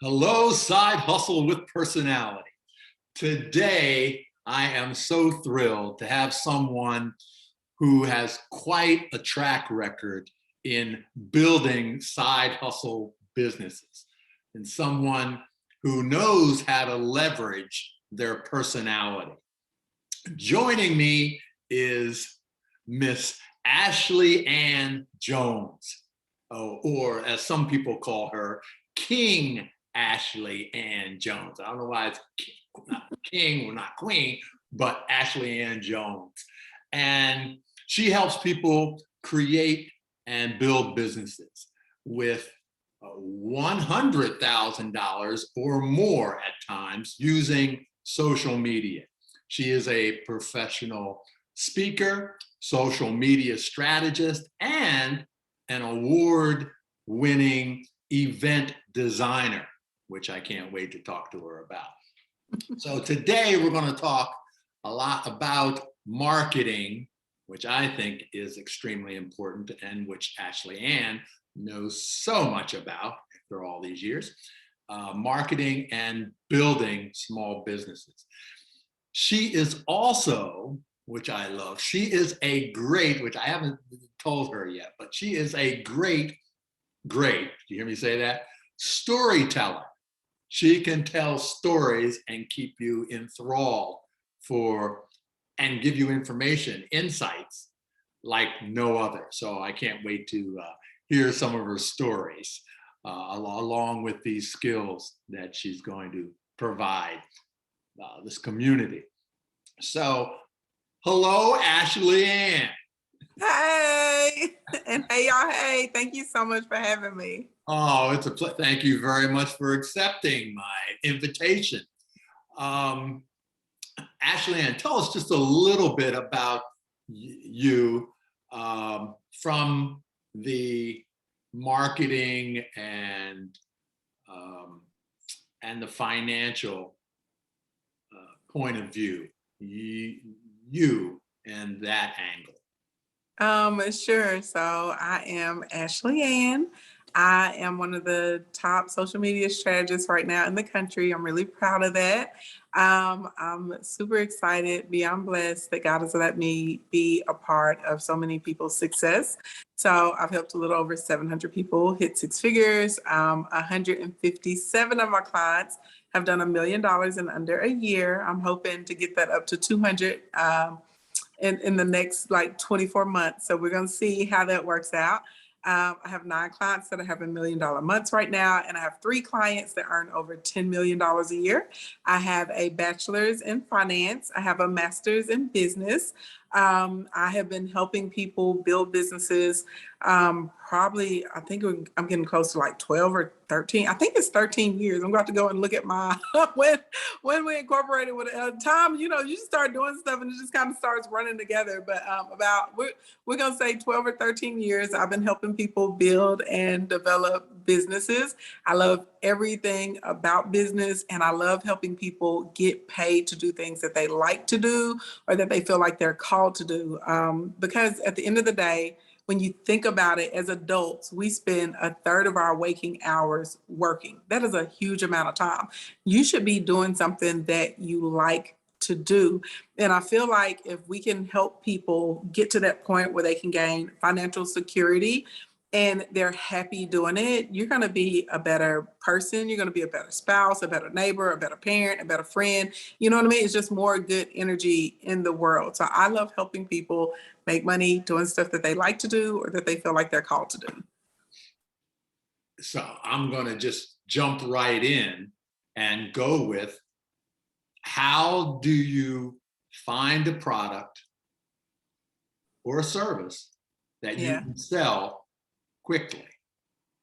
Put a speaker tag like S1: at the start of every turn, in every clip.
S1: Hello, Side Hustle with Personality. Today, I am so thrilled to have someone who has quite a track record in building side hustle businesses, and someone who knows how to leverage their personality. Joining me is Miss Ashley Ann Jones, or as some people call her, King Ashley Ann Jones. I don't know why it's not king or not queen, but Ashley Ann Jones. And she helps people create and build businesses with $100,000 or more at times using social media. She is a professional speaker, social media strategist, and an award-winning event designer, which I can't wait to talk to her about. So today we're going to talk a lot about marketing, which I think is extremely important and which Ashley Ann knows so much about after all these years, marketing and building small businesses. She is also, which I love, she is a great, which I haven't told her yet, but she is a great, do you hear me say that? Storyteller. She can tell stories and keep you enthralled and give you information, insights like no other. So I can't wait to hear some of her stories along with these skills that she's going to provide this community. So, hello, Ashley Ann.
S2: Hey, and hey, y'all. Hey, thank you so much for having me.
S1: Oh, it's a pleasure. Thank you very much for accepting my invitation. Ashley Ann, tell us just a little bit about you from the marketing and the financial point of view. You and that angle.
S2: Sure. So I am Ashley Ann. I am one of the top social media strategists right now in the country. I'm really proud of that. I'm super excited, beyond blessed that God has let me be a part of so many people's success. So I've helped a little over 700 people hit six figures. 157 of my clients have done $1 million in under a year. I'm hoping to get that up to 200 in the next like 24 months. So we're going to see how that works out. I have 9 clients that are having $1 million months right now, and I have 3 clients that earn over $10 million a year. I have a bachelor's in finance. I have a master's in business. I have been helping people build businesses probably, I think I'm getting close to like 12 or 13. I think it's 13 years. I'm going to go and look at my, when we incorporated with time, you just start doing stuff and it just kind of starts running together. But we're going to say 12 or 13 years, I've been helping people build and develop businesses. I love everything about business, and I love helping people get paid to do things that they like to do or that they feel like they're called to do. Because at the end of the day, when you think about it, as adults, we spend 1/3 of our waking hours working. That is a huge amount of time. You should be doing something that you like to do. And I feel like if we can help people get to that point where they can gain financial security and they're happy doing it, you're going to be a better person. You're going to be a better spouse, a better neighbor, a better parent, a better friend. You know what I mean? It's just more good energy in the world. So I love helping people make money doing stuff that they like to do or that they feel like they're called to do.
S1: So I'm going to just jump right in and go with, how do you find a product or a service that you can sell quickly?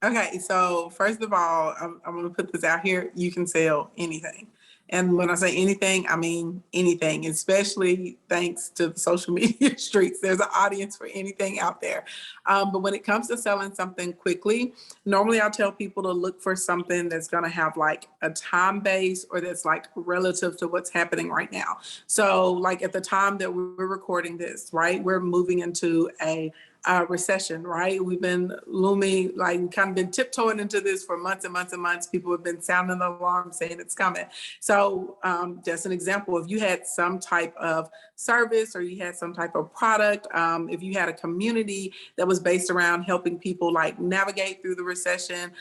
S2: Okay, so first of all, I'm going to put this out here. You can sell anything. And when I say anything, I mean anything, especially thanks to the social media streets. There's an audience for anything out there. But when it comes to selling something quickly, normally I'll tell people to look for something that's going to have like a time base or that's like relative to what's happening right now. So like at the time that we're recording this, right, we're moving into a recession, right? We've been looming, like we've kind of been tiptoeing into this for months and months and months. People have been sounding the alarm saying it's coming. So just an example, if you had some type of service or you had some type of product, if you had a community that was based around helping people like navigate through the recession,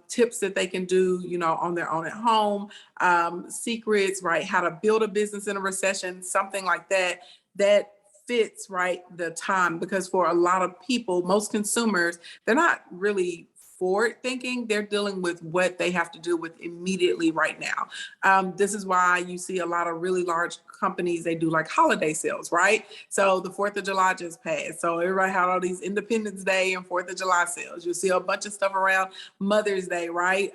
S2: tips that they can do, you know, on their own at home, secrets, right? How to build a business in a recession, something like that, that fits right the time, because for a lot of people, most consumers, they're not really forward thinking. They're dealing with what they have to deal with immediately right now. This is why you see a lot of really large companies, they do like holiday sales, right? So the 4th of July just passed. So everybody had all these Independence Day and 4th of July sales. You'll see a bunch of stuff around Mother's Day, right?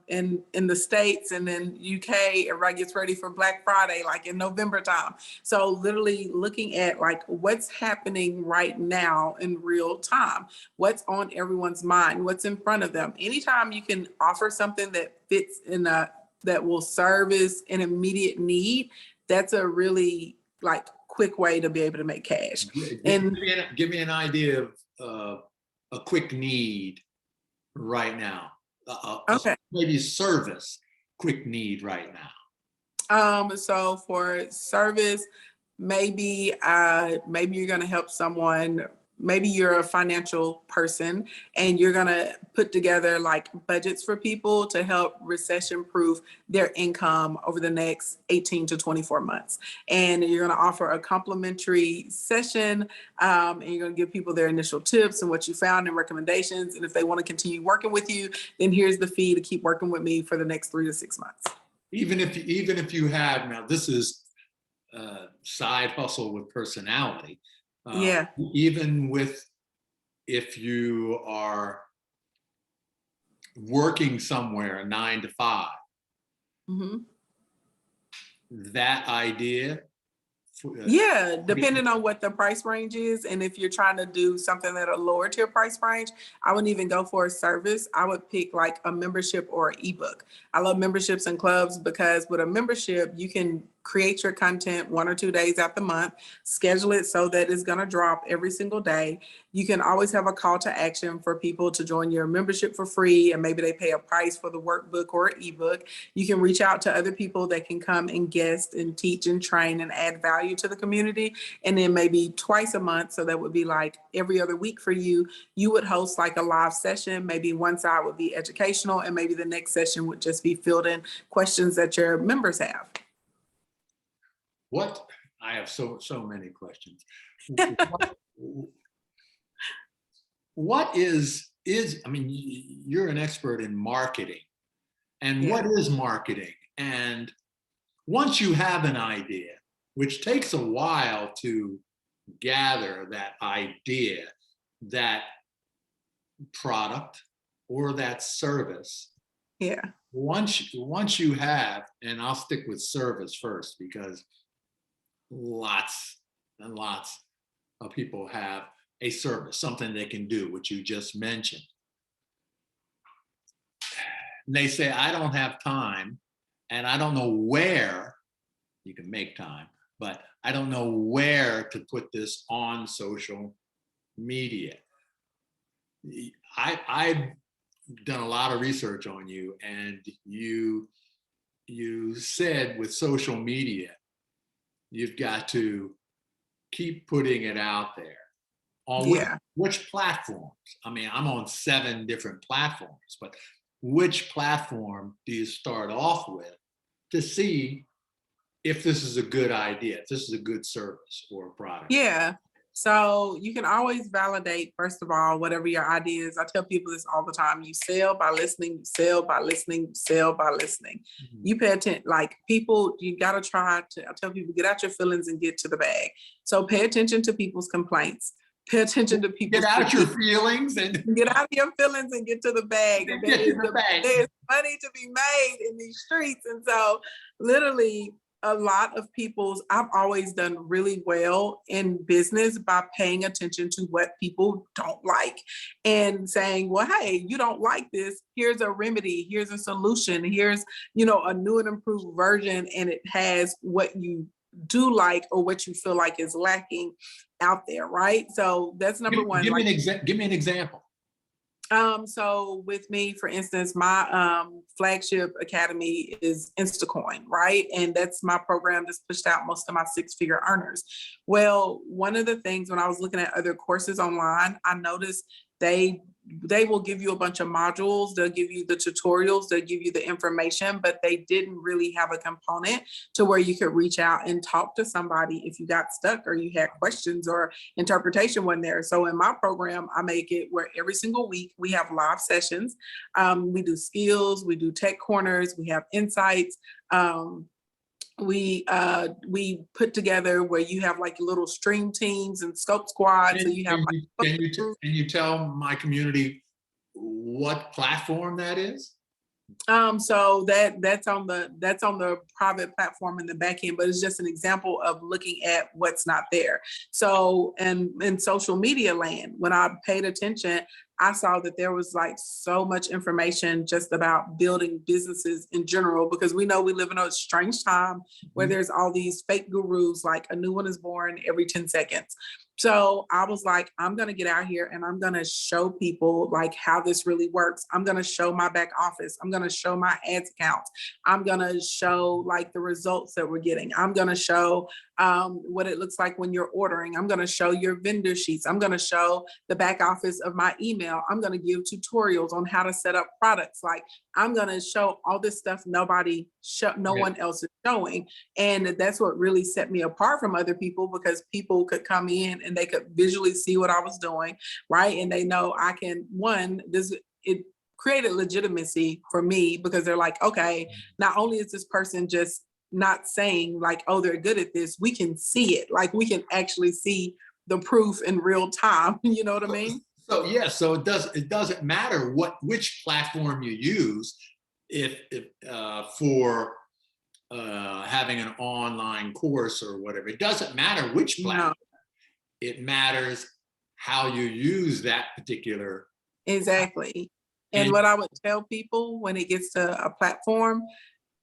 S2: In the States, and then UK, everybody gets ready for Black Friday, like in November time. So literally looking at like what's happening right now in real time, what's on everyone's mind, what's in front of them. Anytime you can offer something that fits in that will service an immediate need, that's a really like quick way to be able to make cash.
S1: Give me an idea of a quick need right now.
S2: Okay.
S1: Maybe service quick need right now.
S2: So for service, maybe you're going to help someone. Maybe you're a financial person and you're going to put together like budgets for people to help recession proof their income over the next 18 to 24 months. And you're going to offer a complimentary session, and you're going to give people their initial tips and what you found and recommendations. And if they want to continue working with you, then here's the fee to keep working with me for the next 3 to 6 months.
S1: Even if you have, now this is side hustle with personality.
S2: Yeah.
S1: Even with, if you are working somewhere 9 to 5,
S2: Mm-hmm.
S1: that idea.
S2: Yeah, depending on what the price range is. And if you're trying to do something at a lower tier price range, I wouldn't even go for a service. I would pick like a membership or an ebook. I love memberships and clubs because with a membership, you can create your content 1 or 2 days out the month, schedule it so that it's going to drop every single day. You can always have a call to action for people to join your membership for free, and maybe they pay a price for the workbook or ebook. You can reach out to other people that can come and guest and teach and train and add value to the community. And then maybe twice a month, so that would be like every other week for you, you would host like a live session. Maybe one side would be educational and maybe the next session would just be filled in questions that your members have.
S1: I have so many questions. What is, I mean, you're an expert in marketing, and what is marketing? And once you have an idea, which takes a while to gather that idea, that product or that service.
S2: Yeah.
S1: Once you have, and I'll stick with service first because lots and lots of people have a service, something they can do, which you just mentioned. And they say, I don't have time and I don't know where. You can make time, but I don't know where to put this on social media. I've done a lot of research on you, and you said with social media, you've got to keep putting it out there. On which platforms? I mean, I'm on 7 different platforms, but which platform do you start off with to see if this is a good idea, if this is a good service or a product?
S2: Yeah. So you can always validate, first of all, whatever your idea is. I tell people this all the time. You sell by listening, you sell by listening, you sell by listening. Mm-hmm. You pay attention, like people, you got to try to, I tell people, get out your feelings and get to the bag. So pay attention to people's complaints. Pay attention to people.
S1: Get out your feelings and
S2: get out of your feelings and get to the bag.
S1: And there's
S2: money to be made in these streets. And so literally, a lot of I've always done really well in business by paying attention to what people don't like and saying, well, hey, you don't like this. Here's a remedy. Here's a solution. Here's, a new and improved version. And it has what you do like or what you feel like is lacking out there, right? So that's number one.
S1: Give me an example.
S2: So with me, for instance, my flagship academy is Instacoin, right? And that's my program that's pushed out most of my six-figure earners. Well, one of the things when I was looking at other courses online, I noticed they will give you a bunch of modules, they'll give you the tutorials, they'll give you the information, but they didn't really have a component to where you could reach out and talk to somebody if you got stuck or you had questions or interpretation wasn't there. So in my program, I make it where every single week we have live sessions. We do skills, we do tech corners, we have insights. We put together where you have like little stream teams and scope squads. So you have
S1: Can you tell my community what platform that is?
S2: So that's on the private platform in the back end, but it's just an example of looking at what's not there. So, and in social media land, when I paid attention, I saw that there was like so much information just about building businesses in general, because we know we live in a strange time where there's all these fake gurus, like a new one is born every 10 seconds. So I was like, I'm going to get out here and I'm going to show people like how this really works. I'm going to show my back office. I'm going to show my ads accounts. I'm going to show like the results that we're getting. I'm going to show what it looks like when you're ordering. I'm going to show your vendor sheets. I'm going to show the back office of my email. I'm going to give tutorials on how to set up products. Like I'm going to show all this stuff no one else is showing. And that's what really set me apart from other people, because people could come in and they could visually see what I was doing, right? And they know I can, it created legitimacy for me, because they're like, okay, not only is this person just not saying like, oh, they're good at this, we can see it. Like we can actually see the proof in real time. You know what I mean?
S1: So yeah, so it doesn't matter which platform you use if for having an online course or whatever. It doesn't matter which platform. No. It matters how you use that particular.
S2: Exactly. And what I would tell people when it gets to a platform,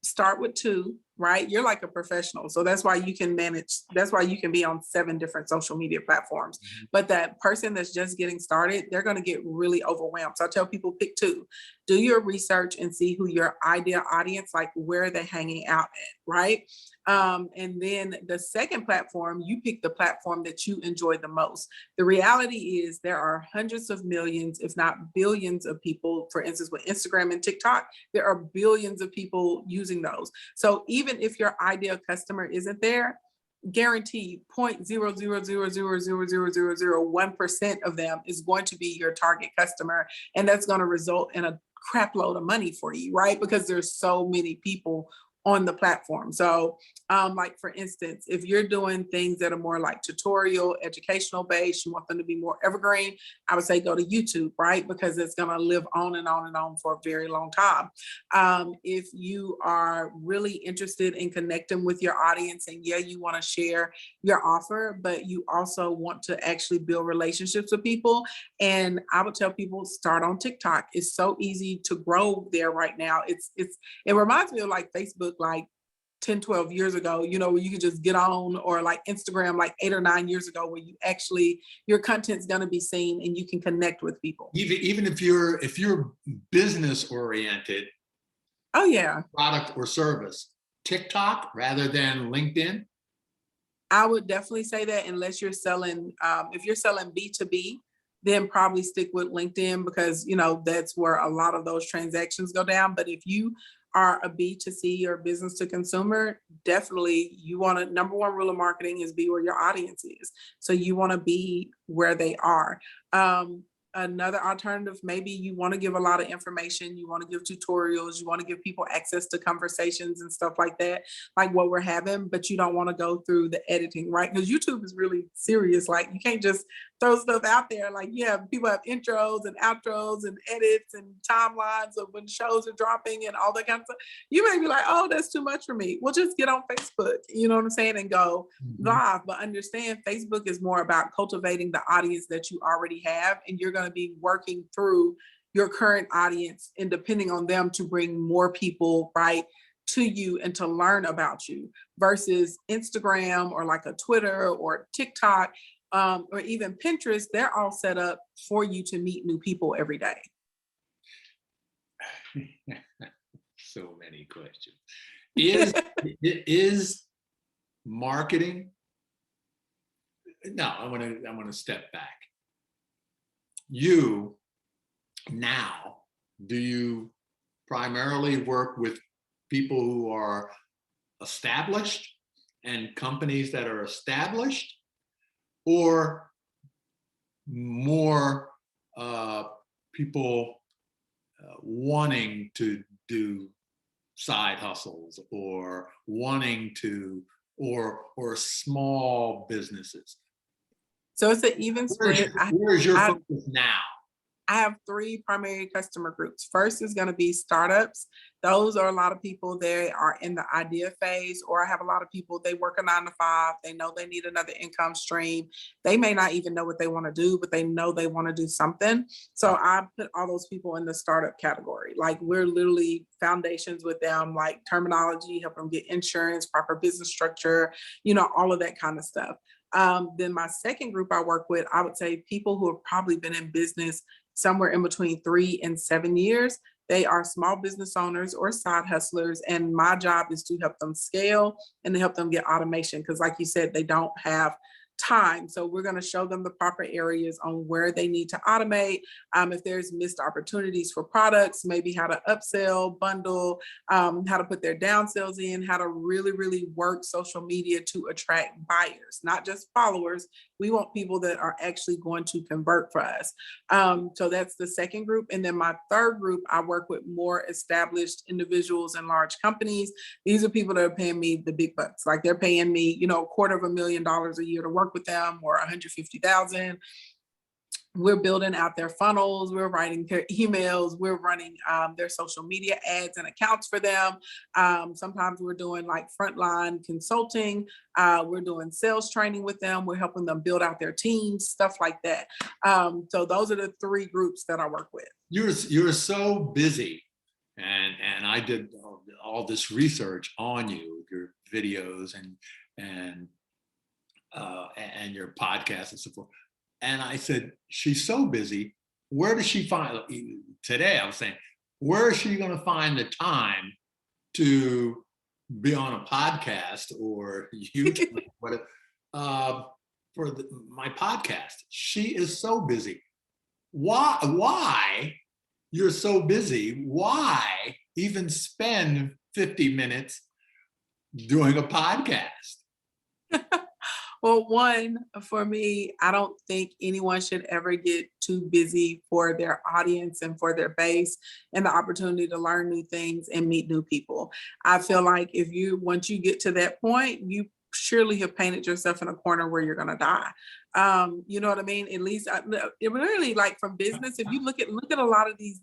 S2: start with 2, right? You're like a professional. So that's why you can be on 7 different social media platforms. But that person that's just getting started, they're going to get really overwhelmed. So I tell people, pick 2, do your research and see who your ideal audience, like where they're hanging out at, right? And then the second platform, you pick the platform that you enjoy the most. The reality is there are hundreds of millions, if not billions of people, for instance, with Instagram and TikTok, there are billions of people using those. So even if your ideal customer isn't there, guaranteed 0.000000001% of them is going to be your target customer. And that's going to result in a crap load of money for you, right? Because there's so many people on the platform. So like for instance, if you're doing things that are more like tutorial, educational based, you want them to be more evergreen, I would say go to YouTube, right? Because it's going to live on and on and on for a very long time. If you are really interested in connecting with your audience and yeah, you want to share your offer, but you also want to actually build relationships with people. And I would tell people, start on TikTok. It's so easy to grow there right now. It reminds me of like Facebook, like 10, 12 years ago, you know, where you could just get on, or like Instagram, like 8 or 9 years ago, where you actually, your content's going to be seen and you can connect with people.
S1: Even if you're business oriented.
S2: Oh yeah.
S1: Product or service, TikTok rather than LinkedIn.
S2: I would definitely say that, unless you're selling, if you're selling B2B, then probably stick with LinkedIn, because, you know, that's where a lot of those transactions go down. But if you are a B2C or business to consumer, definitely you want to, number one rule of marketing is be where your audience is. So you want to be where they are. Another alternative, maybe you want to give a lot of information, you want to give tutorials, you want to give people access to conversations and stuff like that, like what we're having, but you don't want to go through the editing, right? Because YouTube is really serious. Like you can't just throw stuff out there. Like people have intros and outros and edits and timelines of when shows are dropping and all that kind of stuff. You may be like, oh, that's too much for me. Well, just get on Facebook, you know what I'm saying, and go live. But understand, Facebook is more about cultivating the audience that you already have, and you're going to be working through your current audience and depending on them to bring more people, right, to you and to learn about you versus Instagram or like a Twitter or TikTok or even Pinterest. They're all set up for you to meet new people every day.
S1: So many questions. Is marketing? No, I want to step back. You now, do you primarily work with people who are established and companies that are established, or more people wanting to do side hustles or wanting to, or small businesses?
S2: So it's an even split.
S1: Where's your focus now?
S2: I have 3 primary customer groups. First is going to be startups. Those are a lot of people, they are in the idea phase, or I have a lot of people, they work a 9 to 5. They know they need another income stream. They may not even know what they want to do, but they know they want to do something. So I put all those people in the startup category. Like, we're literally foundations with them, like terminology, help them get insurance, proper business structure, all of that kind of stuff. Then my second group I work with, I would say people who have probably been in business somewhere in between 3 and 7 years. They are small business owners or side hustlers. And my job is to help them scale and to help them get automation. Because like you said, they don't have time. So we're going to show them the proper areas on where they need to automate. If there's missed opportunities for products, maybe how to upsell, bundle, how to put their downsells in, how to really, really work social media to attract buyers, not just followers. We want people that are actually going to convert for us. So that's the second group. And then my third group, I work with more established individuals and large companies. These are people that are paying me the big bucks. Like, they're paying me, $250,000 a year to work with them, or 150,000. We're building out their funnels. We're writing their emails. We're running their social media ads and accounts for them. Sometimes we're doing like frontline consulting. We're doing sales training with them. We're helping them build out their teams, stuff like that. So those are the 3 groups that I work with.
S1: You're so busy, and I did all this research on you, your videos and your podcast and so forth. And I said, she's so busy. Where does she find, today I was saying, where is she going to find the time to be on a podcast or YouTube, whatever, for my podcast? She is so busy. Why you're so busy? Why even spend 50 minutes doing a podcast?
S2: Well, one, for me, I don't think anyone should ever get too busy for their audience and for their base and the opportunity to learn new things and meet new people. I feel like once you get to that point, you surely have painted yourself in a corner where you're going to die. You know what I mean? At least it really, like, from business, if you look at a lot of these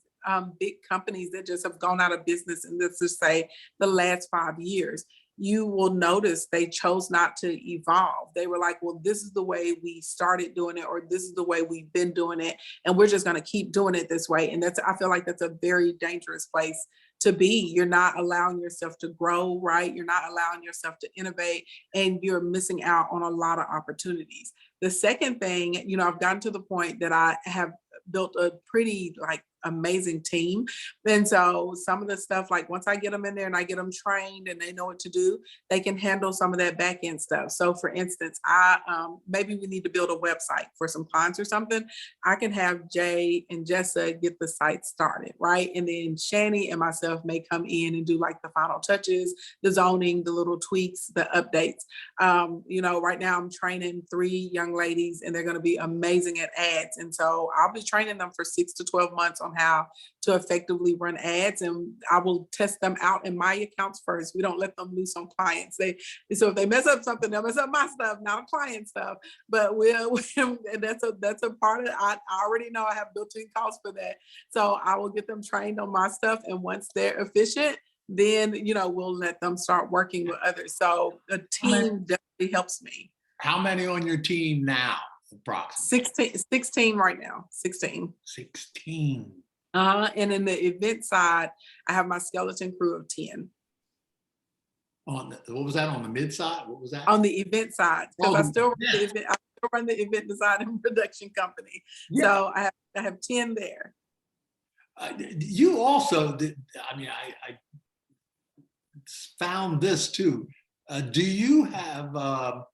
S2: big companies that just have gone out of business in, let's just say, the last 5 years, you will notice they chose not to evolve. They were like, well, this is the way we started doing it, or this is the way we've been doing it, and we're just going to keep doing it this way. And I feel like that's a very dangerous place to be. You're not allowing yourself to grow, right? You're not allowing yourself to innovate, and you're missing out on a lot of opportunities. The second thing, I've gotten to the point that I have built a pretty amazing team. And so some of the stuff, like, once I get them in there and I get them trained and they know what to do, they can handle some of that back end stuff. So for instance, maybe we need to build a website for some clients or something. I can have Jay and Jessa get the site started, right? And then Shani and myself may come in and do like the final touches, the zoning, the little tweaks, the updates. Right now I'm training 3 young ladies, and they're going to be amazing at ads. And so I'll be training them for 6 to 12 months on how to effectively run ads, and I will test them out in my accounts first. We don't let them loose on clients. So if they mess up something, they'll mess up my stuff, not a client stuff. But and that's a part of it. I already know I have built-in costs for that. So I will get them trained on my stuff, and once they're efficient, then we'll let them start working with others. So the team definitely helps me.
S1: How many on your team now? Approximately
S2: 16 right now. 16. And in the event side, I have my skeleton crew of 10.
S1: On the, what was that, on the mid side? What was that?
S2: On the event side, because
S1: Oh,
S2: I still run
S1: yeah.
S2: the event, I still run the event design and production company.
S1: Yeah.
S2: So I have 10 there.
S1: You also did, I mean, I found this too. Do you have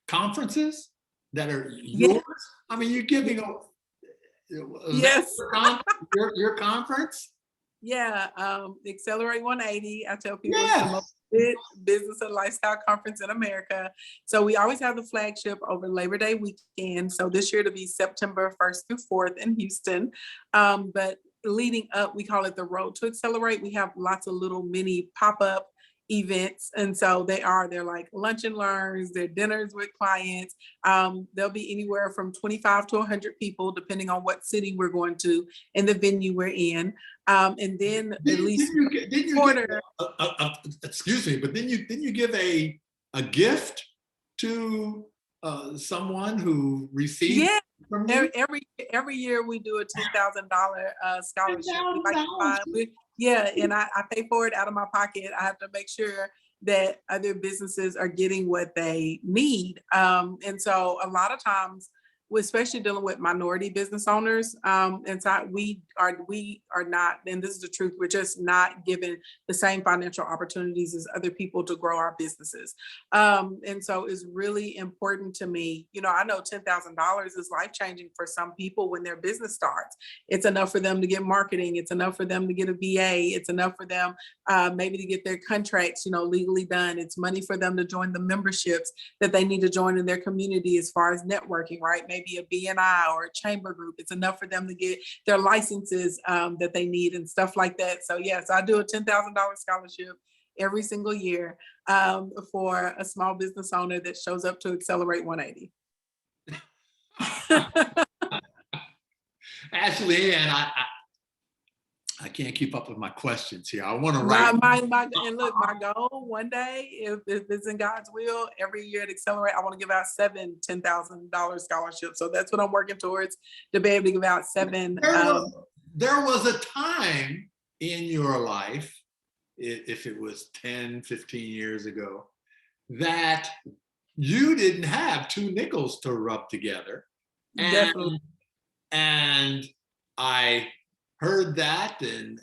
S1: conferences that are
S2: Yeah.
S1: yours? I mean, you're giving a, is that
S2: Yes.
S1: your conference?
S2: Yeah. Accelerate 180. I tell people it's the most
S1: Yes.
S2: lit business and lifestyle conference in America. So we always have the flagship over Labor Day weekend. So this year it'll be September 1st through 4th in Houston. But leading up, we call it the Road to Accelerate. We have lots of little mini pop-up events. And so they're like lunch and learns, they're dinners with clients. There'll be anywhere from 25 to 100 people, depending on what city we're going to and the venue we're in. And then at least
S1: Didn't you
S2: quarter.
S1: excuse me, but didn't you give a gift to someone who received
S2: Yeah.
S1: from you?
S2: Every year we do a $10,000 scholarship. We like to
S1: $10,000.
S2: find, yeah, and I pay for it out of my pocket. I have to make sure that other businesses are getting what they need. And so a lot of times, especially dealing with minority business owners, and so we are not, and this is the truth, we're just not given the same financial opportunities as other people to grow our businesses. And so it's really important to me. You know, I know $10,000 is life-changing for some people when their business starts. It's enough for them to get marketing. It's enough for them to get a VA. It's enough for them maybe to get their contracts, legally done. It's money for them to join the memberships that they need to join in their community as far as networking, right? Maybe a BNI or a chamber group. It's enough for them to get their licenses that they need and stuff like that. So yes, I do a $10,000 scholarship every single year for a small business owner that shows up to Accelerate 180.
S1: Actually, and I can't keep up with my questions here. I want to write.
S2: And look, my goal one day, if it's in God's will, every year at Accelerate, I want to give out 7 $10,000 scholarships. So that's what I'm working towards, to be able to give out 7.
S1: There was a time in your life, if it was 10, 15 years ago, that you didn't have 2 nickels to rub together.
S2: Definitely.
S1: And I heard that and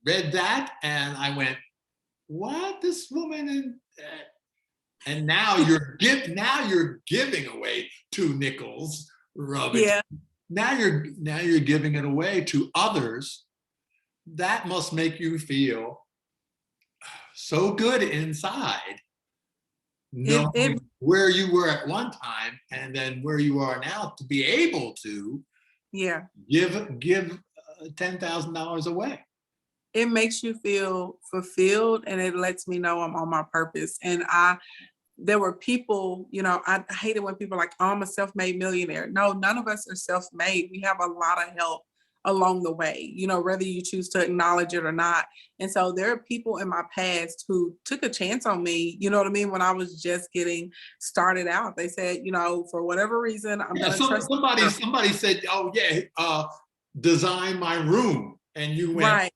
S1: read that, and I went, "What? This woman?" And now you're giving away 2 nickels, rubbing.
S2: Yeah.
S1: Now you're giving it away to others. That must make you feel so good inside, knowing where you were at one time and then where you are now, to be able to give $10,000 away.
S2: It makes you feel fulfilled, and it lets me know I'm on my purpose. And there were people, I hate it when people are like, "Oh, I'm a self-made millionaire." No, none of us are self-made. We have a lot of help along the way, whether you choose to acknowledge it or not. And so there are people in my past who took a chance on me, you know what I mean? When I was just getting started out, they said, for whatever reason, I'm going to trust.
S1: Somebody said, "Oh yeah, design my room." And you went,
S2: right.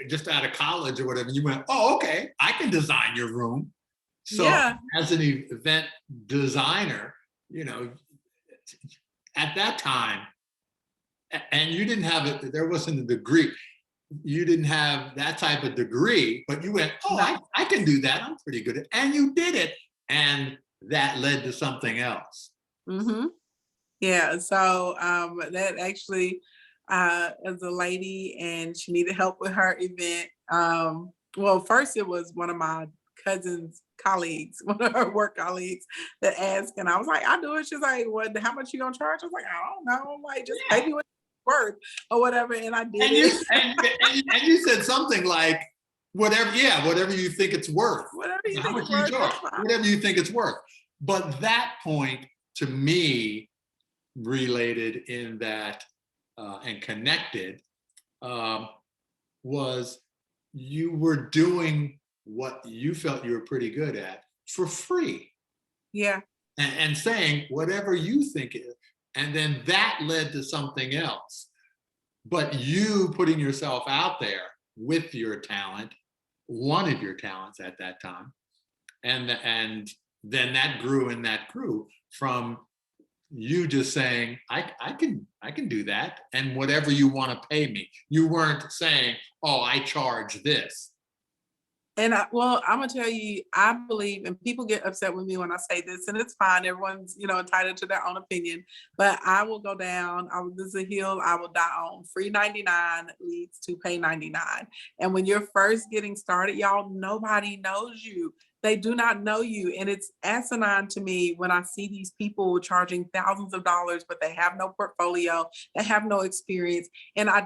S1: Just out of college or whatever, you went, "Oh, okay, I can design your room." So as an event designer, at that time, and you didn't have it, there wasn't a degree. You didn't have that type of degree, but you went, "Oh, no. I can do that. I'm pretty good at it." And you did it. And that led to something else.
S2: Mm-hmm. Yeah. So that actually is a lady, and she needed help with her event. Well, first it was one of my cousin's colleagues, one of her work colleagues, that asked, and I was like, "I do it." She's like, "What? How much you gonna charge?" I was like, "I don't know. I'm like, just pay me what it's worth or whatever." And I did it.
S1: And you said something like, whatever you think it's worth.
S2: Whatever you
S1: How
S2: think
S1: much
S2: it's
S1: you
S2: worth,
S1: charge, whatever you think it's worth. But that point, to me, related in that and connected, was you were doing what you felt you were pretty good at for free.
S2: Yeah.
S1: And saying whatever you think it is. And then that led to something else. But you putting yourself out there with your talent, one of your talents at that time, And then that grew and that grew from you just saying, I can do that, and whatever you want to pay me. You weren't saying, oh, I charge this.
S2: And well, I'm gonna tell you, I believe, and people get upset with me when I say this, and it's fine. Everyone's, entitled to their own opinion. But I will go down. This is a hill I will die on. Free 99 leads to pay 99. And when you're first getting started, y'all, nobody knows you. They do not know you. And it's asinine to me when I see these people charging thousands of dollars, but they have no portfolio, they have no experience. And I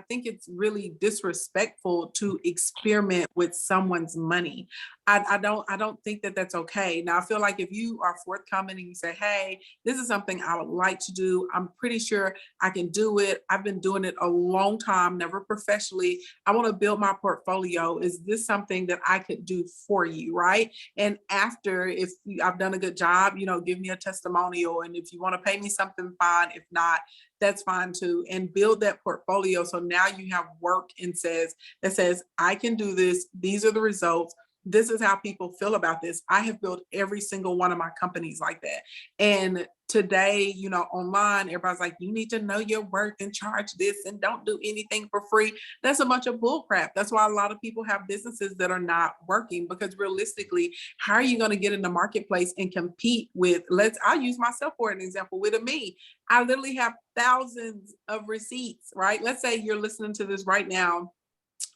S2: think it's really disrespectful to experiment with someone's money. I don't think that that's okay. Now, I feel like if you are forthcoming and you say, hey, this is something I would like to do, I'm pretty sure I can do it. I've been doing it a long time, never professionally. I want to build my portfolio. Is this something that I could do for you, right? And after, if I've done a good job, give me a testimonial. And if you want to pay me something, fine. If not, that's fine too. And build that portfolio. So now you have work that says, I can do this. These are the results. This is how people feel about this. I have built every single one of my companies like that. And today, online, everybody's like, you need to know your worth and charge this and don't do anything for free. That's a bunch of bull crap. That's why a lot of people have businesses that are not working, because realistically, how are you going to get in the marketplace and compete with, I'll use myself for an example with me. I literally have thousands of receipts, right? Let's say you're listening to this right now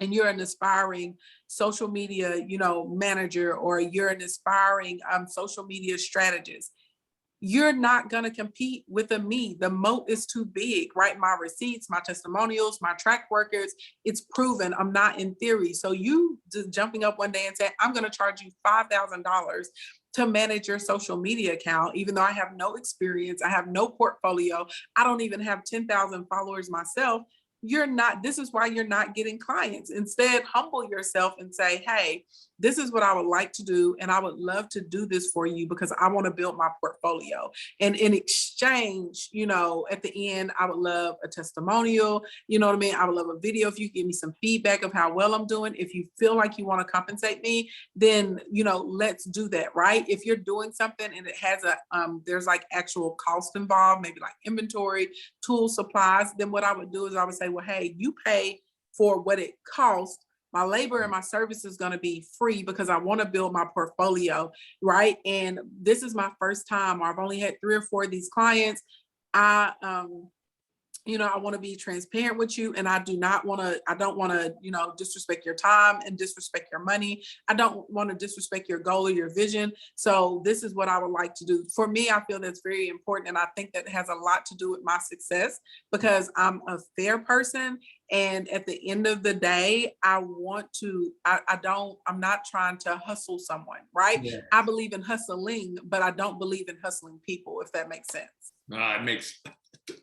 S2: and you're an aspiring social media, manager, or you're an aspiring social media strategist. You're not going to compete with me. The moat is too big, right? My receipts, my testimonials, my track records, it's proven. I'm not in theory. So you just jumping up one day and saying, I'm going to charge you $5,000 to manage your social media account, even though I have no experience, I have no portfolio, I don't even have 10,000 followers myself. This is why you're not getting clients. Instead, humble yourself and say, hey, this is what I would like to do. And I would love to do this for you because I want to build my portfolio. And in exchange, at the end, I would love a testimonial. You know what I mean? I would love a video if you give me some feedback of how well I'm doing. If you feel like you want to compensate me, then, let's do that, right? If you're doing something and it has there's like actual cost involved, maybe like inventory, tool, supplies, then what I would do is I would say, well, hey, you pay for what it costs. My labor and my service is going to be free because I want to build my portfolio, right? And this is my first time, or I've only had 3 or 4 of these clients. I want to be transparent with you, and I don't want to, disrespect your time and disrespect your money. I don't want to disrespect your goal or your vision. So this is what I would like to do. For me, I feel that's very important. And I think that has a lot to do with my success because I'm a fair person. And at the end of the day, I'm not trying to hustle someone, right? Yeah. I believe in hustling, but I don't believe in hustling people, if that makes sense.
S1: It makes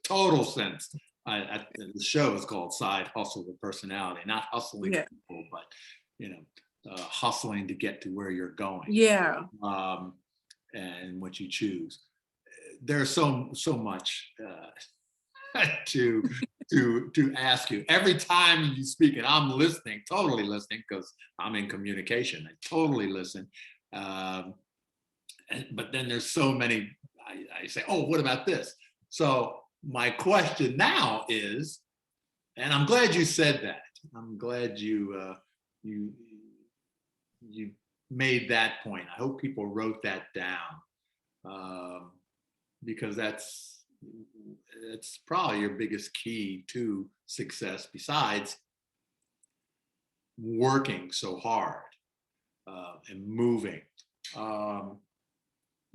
S1: total sense. The show is called Side Hustle with Personality, not hustling people, but hustling to get to where you're going.
S2: Yeah.
S1: And what you choose. There's so much to ask you. Every time you speak, and I'm listening, totally listening, because I'm in communication. I totally listen. But then there's so many. I say, oh, what about this? So my question now is, and I'm glad you said that. I'm glad you made that point. I hope people wrote that down because that's probably your biggest key to success, besides working so hard and moving.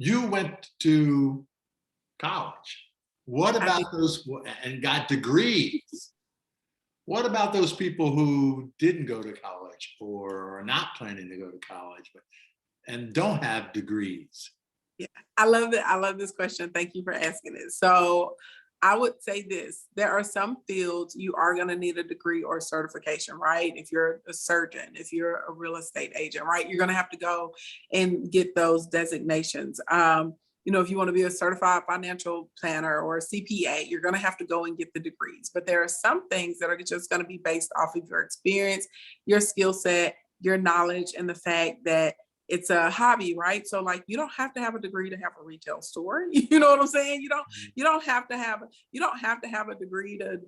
S1: You went to college. What about those and got degrees? What about those people who didn't go to college or are not planning to go to college and don't have degrees?
S2: Yeah, I love it. I love this question. Thank you for asking it. So I would say this, there are some fields you are going to need a degree or certification, right? If you're a surgeon, if you're a real estate agent, right? You're going to have to go and get those designations. If you want to be a certified financial planner or a CPA, you're going to have to go and get the degrees. But there are some things that are just going to be based off of your experience, your skill set, your knowledge, and the fact that it's a hobby, right? So like you don't have to have a degree to have a retail store. You know what I'm saying? You don't have to have a degree to,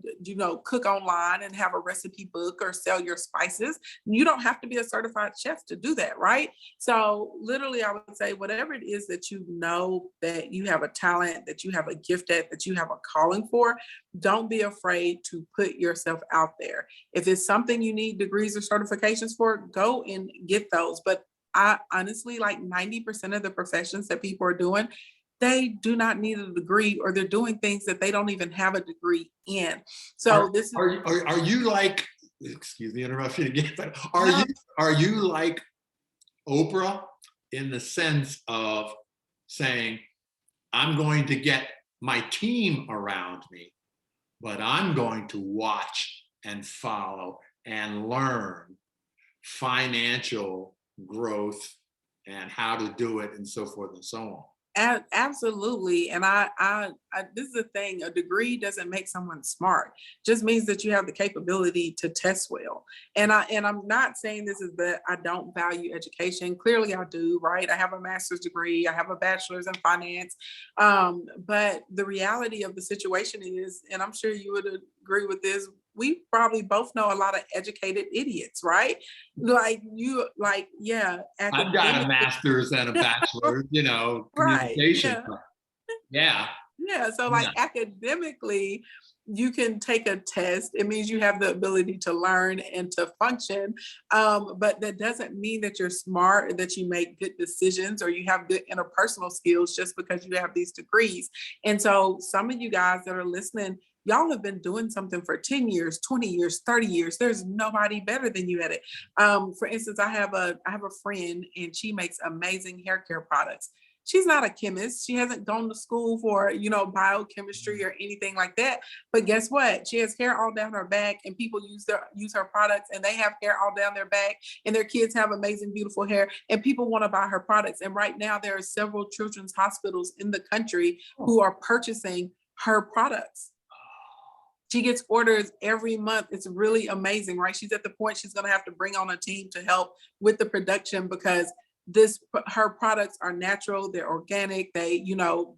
S2: cook online and have a recipe book or sell your spices. You don't have to be a certified chef to do that, right? So literally I would say whatever it is that you know that you have a talent, that you have a gift at, that you have a calling for, don't be afraid to put yourself out there. If it's something you need degrees or certifications for, go and get those. But I honestly, like 90% of the professions that people are doing, they do not need a degree, or they're doing things that they don't even have a degree in. So this is
S1: are you like, excuse the interruption again, but
S2: no,
S1: are you like Oprah in the sense of saying, I'm going to get my team around me, but I'm going to watch and follow and learn financial growth and how to do it and so forth and so on.
S2: Absolutely. And I this is the thing, a degree doesn't make someone smart. Just means that you have the capability to test well. And I'm not saying this is that I don't value education. Clearly I do, right? I have a master's degree, I have a bachelor's in finance. But the reality of the situation is, and I'm sure you would agree with this, we probably both know a lot of educated idiots, right? Yeah,
S1: I've got a master's and a bachelor's,
S2: right.
S1: communication.
S2: Yeah.
S1: Yeah.
S2: Yeah. So like
S1: Yeah.
S2: academically, you can take a test. It means you have the ability to learn and to function. But that doesn't mean that you're smart, or that you make good decisions, or you have good interpersonal skills just because you have these degrees. And so some of you guys that are listening, y'all have been doing something for 10 years, 20 years, 30 years. There's nobody better than you at it. For instance, I have a friend, and she makes amazing hair care products. She's not a chemist. She hasn't gone to school for, biochemistry or anything like that. But guess what? She has hair all down her back, and people use her products, and they have hair all down their back, and their kids have amazing, beautiful hair, and people want to buy her products. And right now there are several children's hospitals in the country who are purchasing her products. She gets orders every month. It's really amazing, right? She's at the point she's going to have to bring on a team to help with the production, because her products are natural, they're organic, they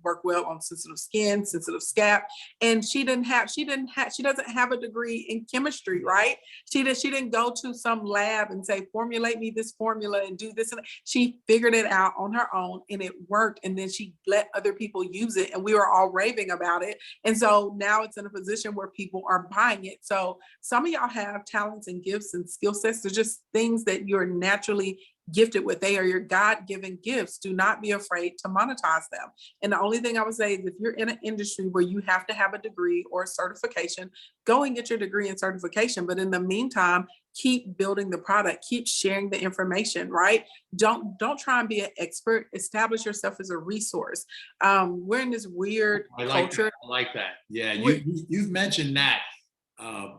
S2: work well on sensitive skin, sensitive scalp. And she doesn't have a degree in chemistry, right? She didn't go to some lab and say, formulate me this formula and do this, and she figured it out on her own, and it worked. And then she let other people use it, and we were all raving about it. And so now it's in a position where people are buying it. So some of y'all have talents and gifts and skill sets. They're just things that you're naturally gifted with. They are your God-given gifts. Do not be afraid to monetize them. And the only thing I would say is, if you're in an industry where you have to have a degree or a certification, go and get your degree and certification. But in the meantime, keep building the product, keep sharing the information, right? Don't try and be an expert. Establish yourself as a resource. We're in this weird culture.
S1: I like that. Yeah, you've mentioned that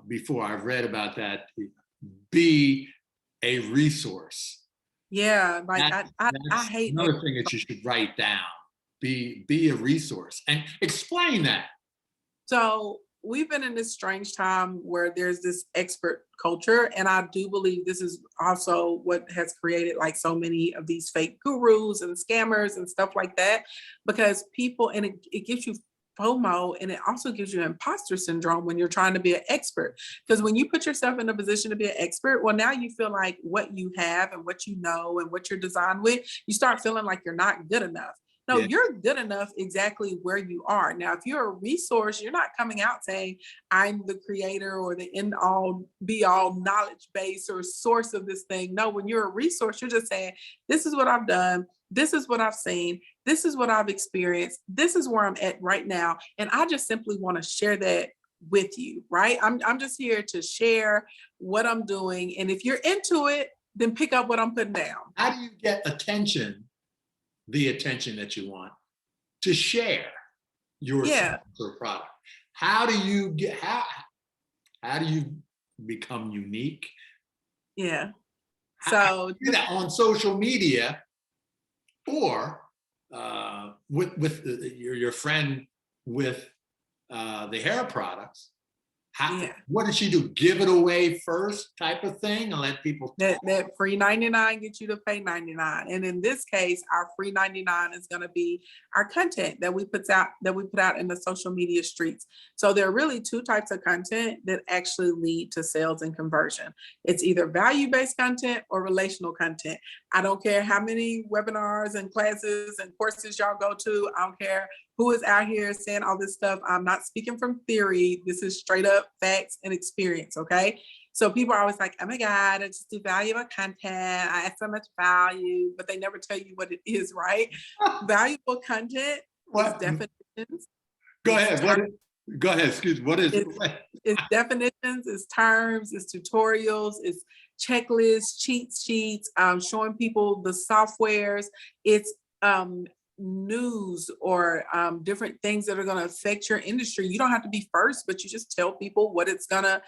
S1: before. I've read about that. Be a resource.
S2: Yeah, like I hate
S1: another thing that you should write down. Be a resource and explain that.
S2: So we've been in this strange time where there's this expert culture, and I do believe this is also what has created like so many of these fake gurus and scammers and stuff like that, because people, and it gives you FOMO, and it also gives you imposter syndrome when you're trying to be an expert. Because when you put yourself in a position to be an expert, well, now you feel like what you have and what you know and what you're designed with, you start feeling like you're not good enough. No,
S1: Yeah.
S2: You're good enough exactly where you are. Now, if you're a resource, you're not coming out saying, I'm the creator or the end all be all knowledge base or source of this thing. No, when you're a resource, you're just saying, this is what I've done. This is what I've seen. This is what I've experienced. This is where I'm at right now. And I just simply want to share that with you, right? I'm just here to share what I'm doing. And if you're into it, then pick up what I'm putting down.
S1: How do you get the attention that you want to share your service or product? How do you become unique?
S2: Yeah.
S1: How do you do that on social media, or with your friend with the hair products? What did she do? Give it away first type of thing and let people
S2: that free 99 gets you to pay 99. And in this case, our free 99 is going to be our content that we put out in the social media streets. So there are really two types of content that actually lead to sales and conversion. It's either value-based content or relational content. I don't care how many webinars and classes and courses y'all go to. I don't care who is out here saying all this stuff. I'm not speaking from theory. This is straight up facts and experience, okay? So people are always like, oh my God, I just do valuable content. I add so much value, but they never tell you what it is, right? Valuable content is definitions.
S1: Go ahead. Go ahead, excuse me. What is it?
S2: It's definitions, it's terms, it's tutorials, it's checklists, cheat sheets, showing people the softwares. It's news or different things that are going to affect your industry. You don't have to be first, but you just tell people what it's gonna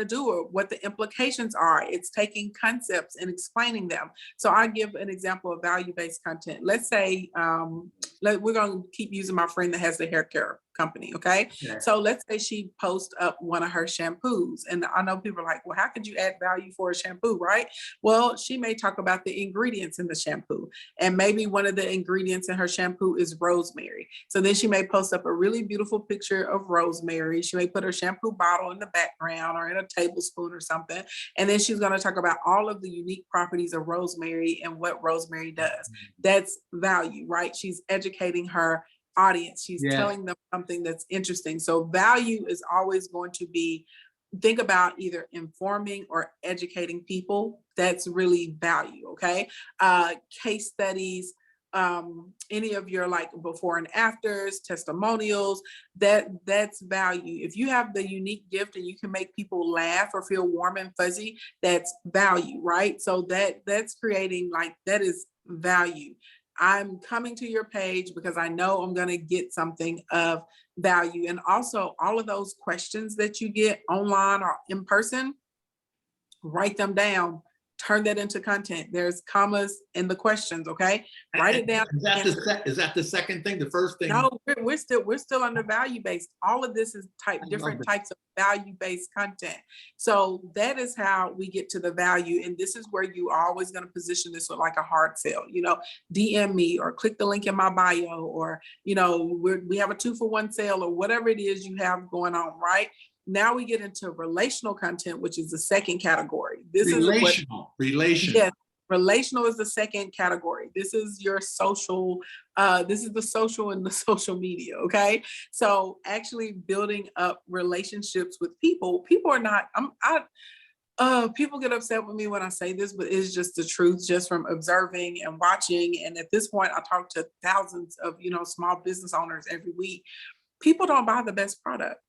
S2: do or what the implications are. It's taking concepts and explaining them. So I give an example of value-based content. Let's say we're going to keep using my friend that has the hair care company, okay? Yeah. So let's say she posts up one of her shampoos, and I know people are like, well, how could you add value for a shampoo, right? Well, she may talk about the ingredients in the shampoo, and maybe one of the ingredients in her shampoo is rosemary. So then she may post up a really beautiful picture of rosemary. She may put her shampoo bottle in the background or in a tablespoon or something, and then she's going to talk about all of the unique properties of rosemary and what rosemary does. That's value, right? She's educating her audience. She's telling them something that's interesting. So value is always going to be, think about either informing or educating people. That's really value, okay? Case studies, any of your like before and afters, testimonials, that's value. If you have the unique gift and you can make people laugh or feel warm and fuzzy, that's value, right? So that's creating, like, that is value. I'm coming to your page because I know I'm going to get something of value. And also all of those questions that you get online or in person, write them down, turn that into content. There's commas in the questions, okay? Write it down.
S1: Is that the second thing? The first thing?
S2: No, we're still under value-based. All of this is different types of value-based content. So that is how we get to the value. And this is where you are always going to position this with like a hard sell, DM me or click the link in my bio, or, we have a 2-for-1 sale or whatever it is you have going on, right? Now we get into relational content, which is the second category.
S1: Relational.
S2: Yes, relational is the second category. This is your social, this is the social and the social media, okay? So actually building up relationships with people. People are not, people get upset with me when I say this, but it's just the truth, just from observing and watching. And at this point, I talk to thousands of, small business owners every week. People don't buy the best product.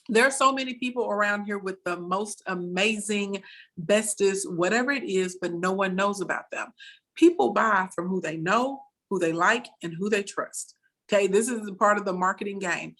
S2: There are so many people around here with the most amazing, bestest, whatever it is, but no one knows about them. People buy from who they know, who they like, and who they trust. Okay, this is part of the marketing game.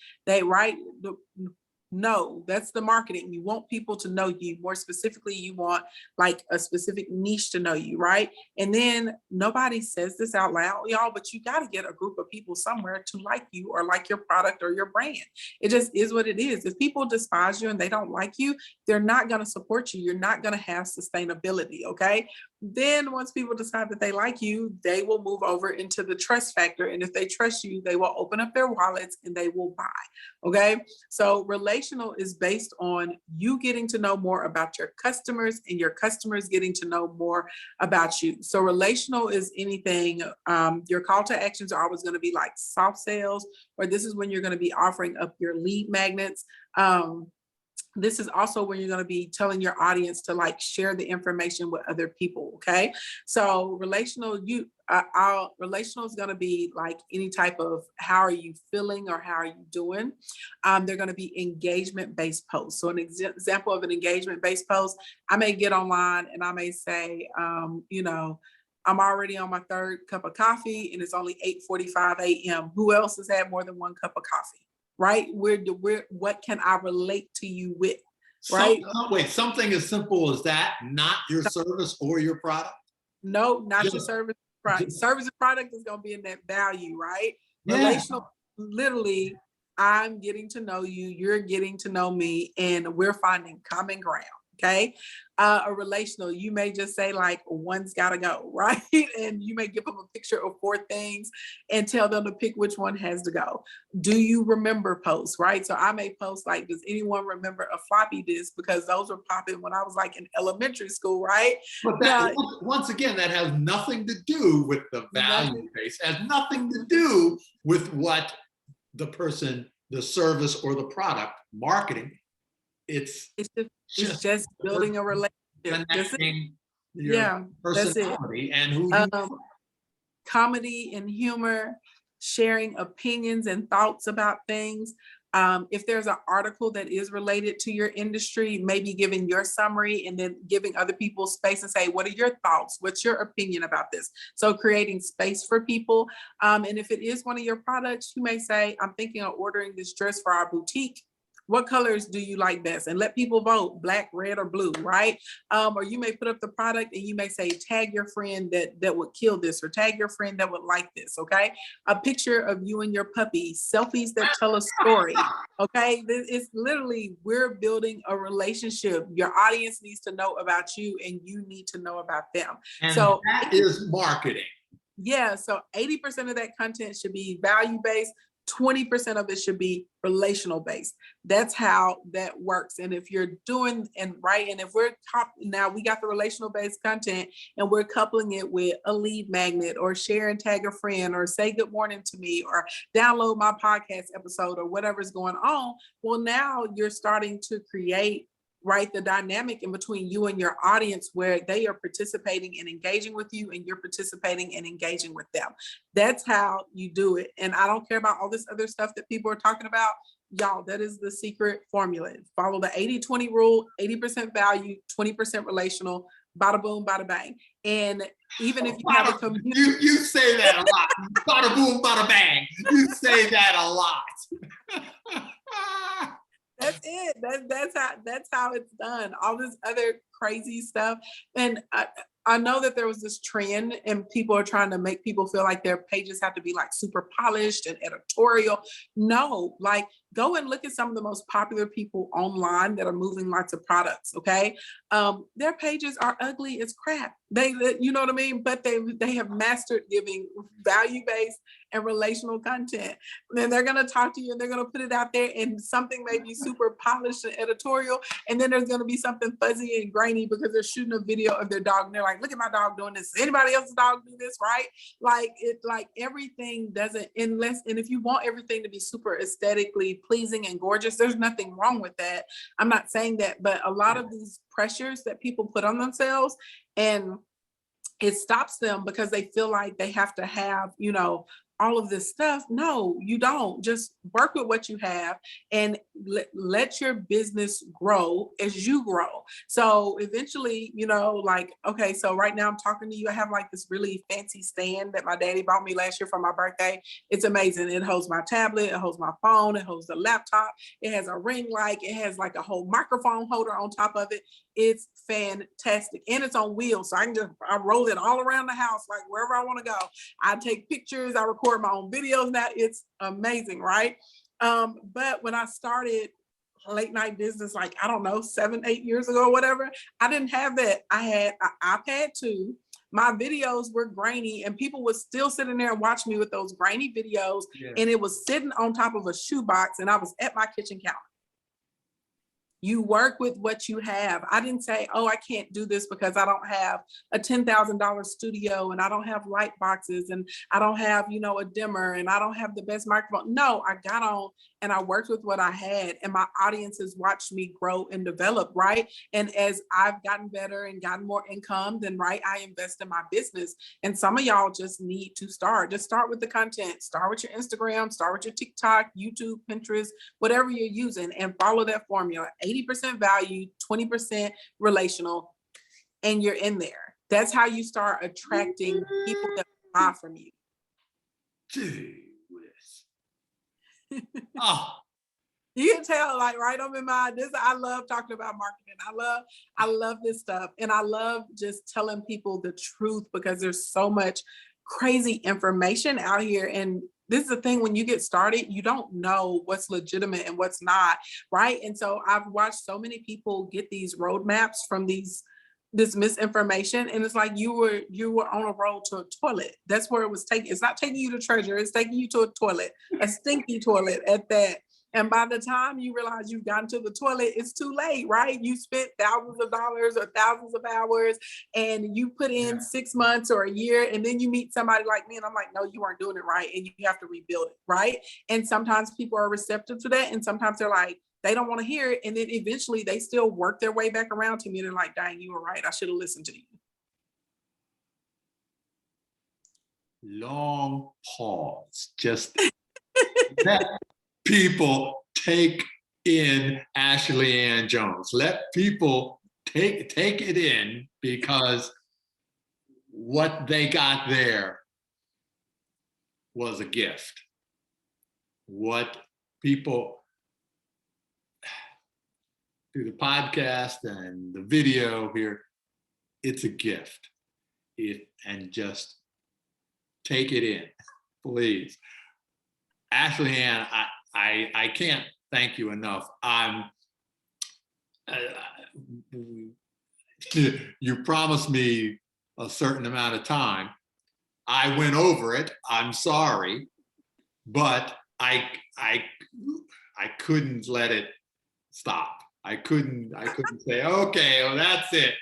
S2: No, that's the marketing. You want people to know you. More specifically, you want like a specific niche to know you, right? And then nobody says this out loud, y'all, but you got to get a group of people somewhere to like you or like your product or your brand. It just is what it is. If people despise you and they don't like you, they're not going to support you. You're not going to have sustainability, okay? Then once people decide that they like you, they will move over into the trust factor. And if they trust you, they will open up their wallets and they will buy. Okay. So relational is based on you getting to know more about your customers and your customers getting to know more about you. So relational is anything. Your call to actions are always going to be like soft sales, or this is when you're going to be offering up your lead magnets. This is also when you're going to be telling your audience to like share the information with other people. Okay. So relational, relational is going to be like any type of how are you feeling or how are you doing? They're going to be engagement-based posts. So an example of an engagement-based post, I may get online and I may say, I'm already on my third cup of coffee and it's only 8:45 a.m. Who else has had more than one cup of coffee? Right? What can I relate to you with? Right?
S1: Wait, something as simple as that, not your service or your product?
S2: No, not your service. Product. Service and product is going to be in that value, right? Yeah. Relational, literally, I'm getting to know you, you're getting to know me, and we're finding common ground. Okay. A relational, you may just say like one's gotta go, right? And you may give them a picture of 4 things and tell them to pick which one has to go. Do you remember posts, right? So I may post like, does anyone remember a floppy disk? Because those were popping when I was like in elementary school, right?
S1: But that, once again, that has nothing to do with the value base, has nothing to do with what the person, the service or the product marketing. It's
S2: just building a relationship.
S1: connecting your
S2: Yeah, that's it.
S1: personality and who you are.
S2: Comedy and humor, sharing opinions and thoughts about things. If there's an article that is related to your industry, maybe giving your summary and then giving other people space and say, what are your thoughts? What's your opinion about this? So creating space for people. And if it is one of your products, you may say, I'm thinking of ordering this dress for our boutique. What colors do you like best? And let people vote, black, red, or blue, right? Or you may put up the product and you may say, tag your friend that would kill this, or tag your friend that would like this, okay? A picture of you and your puppy, selfies that tell a story, okay? This is literally, we're building a relationship. Your audience needs to know about you and you need to know about them.
S1: And
S2: so
S1: that is marketing.
S2: Yeah, so 80% of that content should be value-based, 20% of it should be relational based. That's how that works. And if you're doing and right, and if now we got the relational based content and we're coupling it with a lead magnet or share and tag a friend or say good morning to me or download my podcast episode or whatever's going on, well, now you're starting to create the dynamic in between you and your audience where they are participating and engaging with you and you're participating and engaging with them. That's how you do it. And I don't care about all this other stuff that people are talking about. Y'all, that is the secret formula. Follow the 80-20 rule, 80% value, 20% relational, bada boom, bada bang. And even if you have a community.
S1: You say that a lot. Bada boom, bada bang. You say that a lot.
S2: That's it. That's how it's done. All this other crazy stuff. And I know that there was this trend and people are trying to make people feel like their pages have to be like super polished and editorial. No, like go and look at some of the most popular people online that are moving lots of products. Okay. Their pages are ugly as crap. You know what I mean? But they have mastered giving value-based and relational content. And then they're going to talk to you and they're going to put it out there and something may be super polished and editorial. And then there's going to be something fuzzy and grainy because they're shooting a video of their dog and they're like, look at my dog doing this. Does anybody else's dog do this? Right? Like everything doesn't, and if you want everything to be super aesthetically pleasing and gorgeous, there's nothing wrong with that. I'm not saying that, but a lot of these pressures that people put on themselves, and it stops them because they feel like they have to have, all of this stuff. No, you don't. Just work with what you have and let your business grow as you grow. So eventually, okay, so right now I'm talking to you. I have like this really fancy stand that my daddy bought me last year for my birthday. It's amazing. It holds my tablet, it holds my phone, it holds the laptop, it has a ring light, it has like a whole microphone holder on top of it. It's fantastic. And it's on wheels. So I roll it all around the house, like wherever I want to go. I take pictures, I record my own videos now. It's amazing, right? But when I started late night business, like, I don't know, 7-8 years ago, whatever, I didn't have that. I had an iPad 2. My videos were grainy and people would still sit in there and watch me with those grainy videos. Yeah. And it was sitting on top of a shoebox and I was at my kitchen counter. You work with what you have. I didn't say, oh, I can't do this because I don't have a $10,000 studio and I don't have light boxes and I don't have, a dimmer and I don't have the best microphone. No, I got on and I worked with what I had and my audiences watched me grow and develop, right? And as I've gotten better and gotten more income, then I invest in my business. And some of y'all just need to start. Just start with the content. Start with your Instagram, start with your TikTok, YouTube, Pinterest, whatever you're using, and follow that formula. 80% value, 20% relational, and you're in there. That's how you start attracting people that buy from you. Oh. You can tell, right, I'm in my this. I love talking about marketing. I love this stuff, and I love just telling people the truth because there's so much crazy information out here, and this is the thing, when you get started, you don't know what's legitimate and what's not, right? And so I've watched so many people get these roadmaps from this misinformation, and it's like you were on a road to a toilet. That's where it was taking. It's not taking you to treasure, it's taking you to a toilet, a stinky toilet at that. And by the time you realize you've gotten to the toilet, it's too late, right? You spent thousands of dollars or thousands of hours, and you put in 6 months or a year, and then you meet somebody like me, and I'm like, no, you weren't doing it right, and you have to rebuild it, right? And sometimes people are receptive to that, and sometimes they're like, they don't want to hear it, and then eventually they still work their way back around to me, and they're like, dang, you were right, I should have listened to you.
S1: Long pause. Just let people take in Ashley Ann Jones. Let people take it in, because what they got there was a gift. What people through the podcast and the video here, it's a gift. And just take it in, please. Ashley Ann, I can't thank you enough. You promised me a certain amount of time. I went over it. I'm sorry, but I couldn't let it stop. I couldn't say, okay, well, that's it.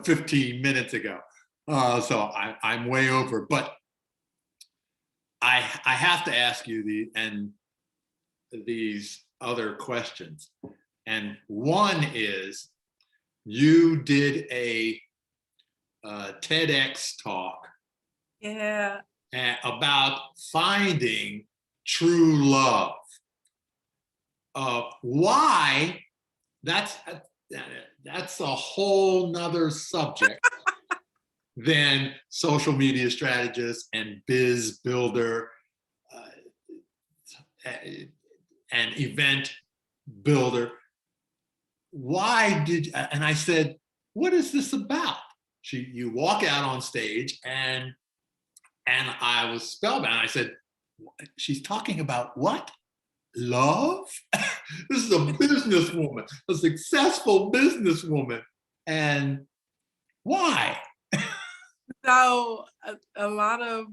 S1: 15 minutes ago. So I'm way over, but I have to ask you these other questions. And one is, you did a TEDx talk about finding true love. Why? That's a whole nother subject than social media strategist and biz builder and event builder. Why did, and I said, what is this about? You walk out on stage, and I was spellbound. I said, she's talking about what? Love? This is a businesswoman, a successful businesswoman. And why?
S2: So a lot of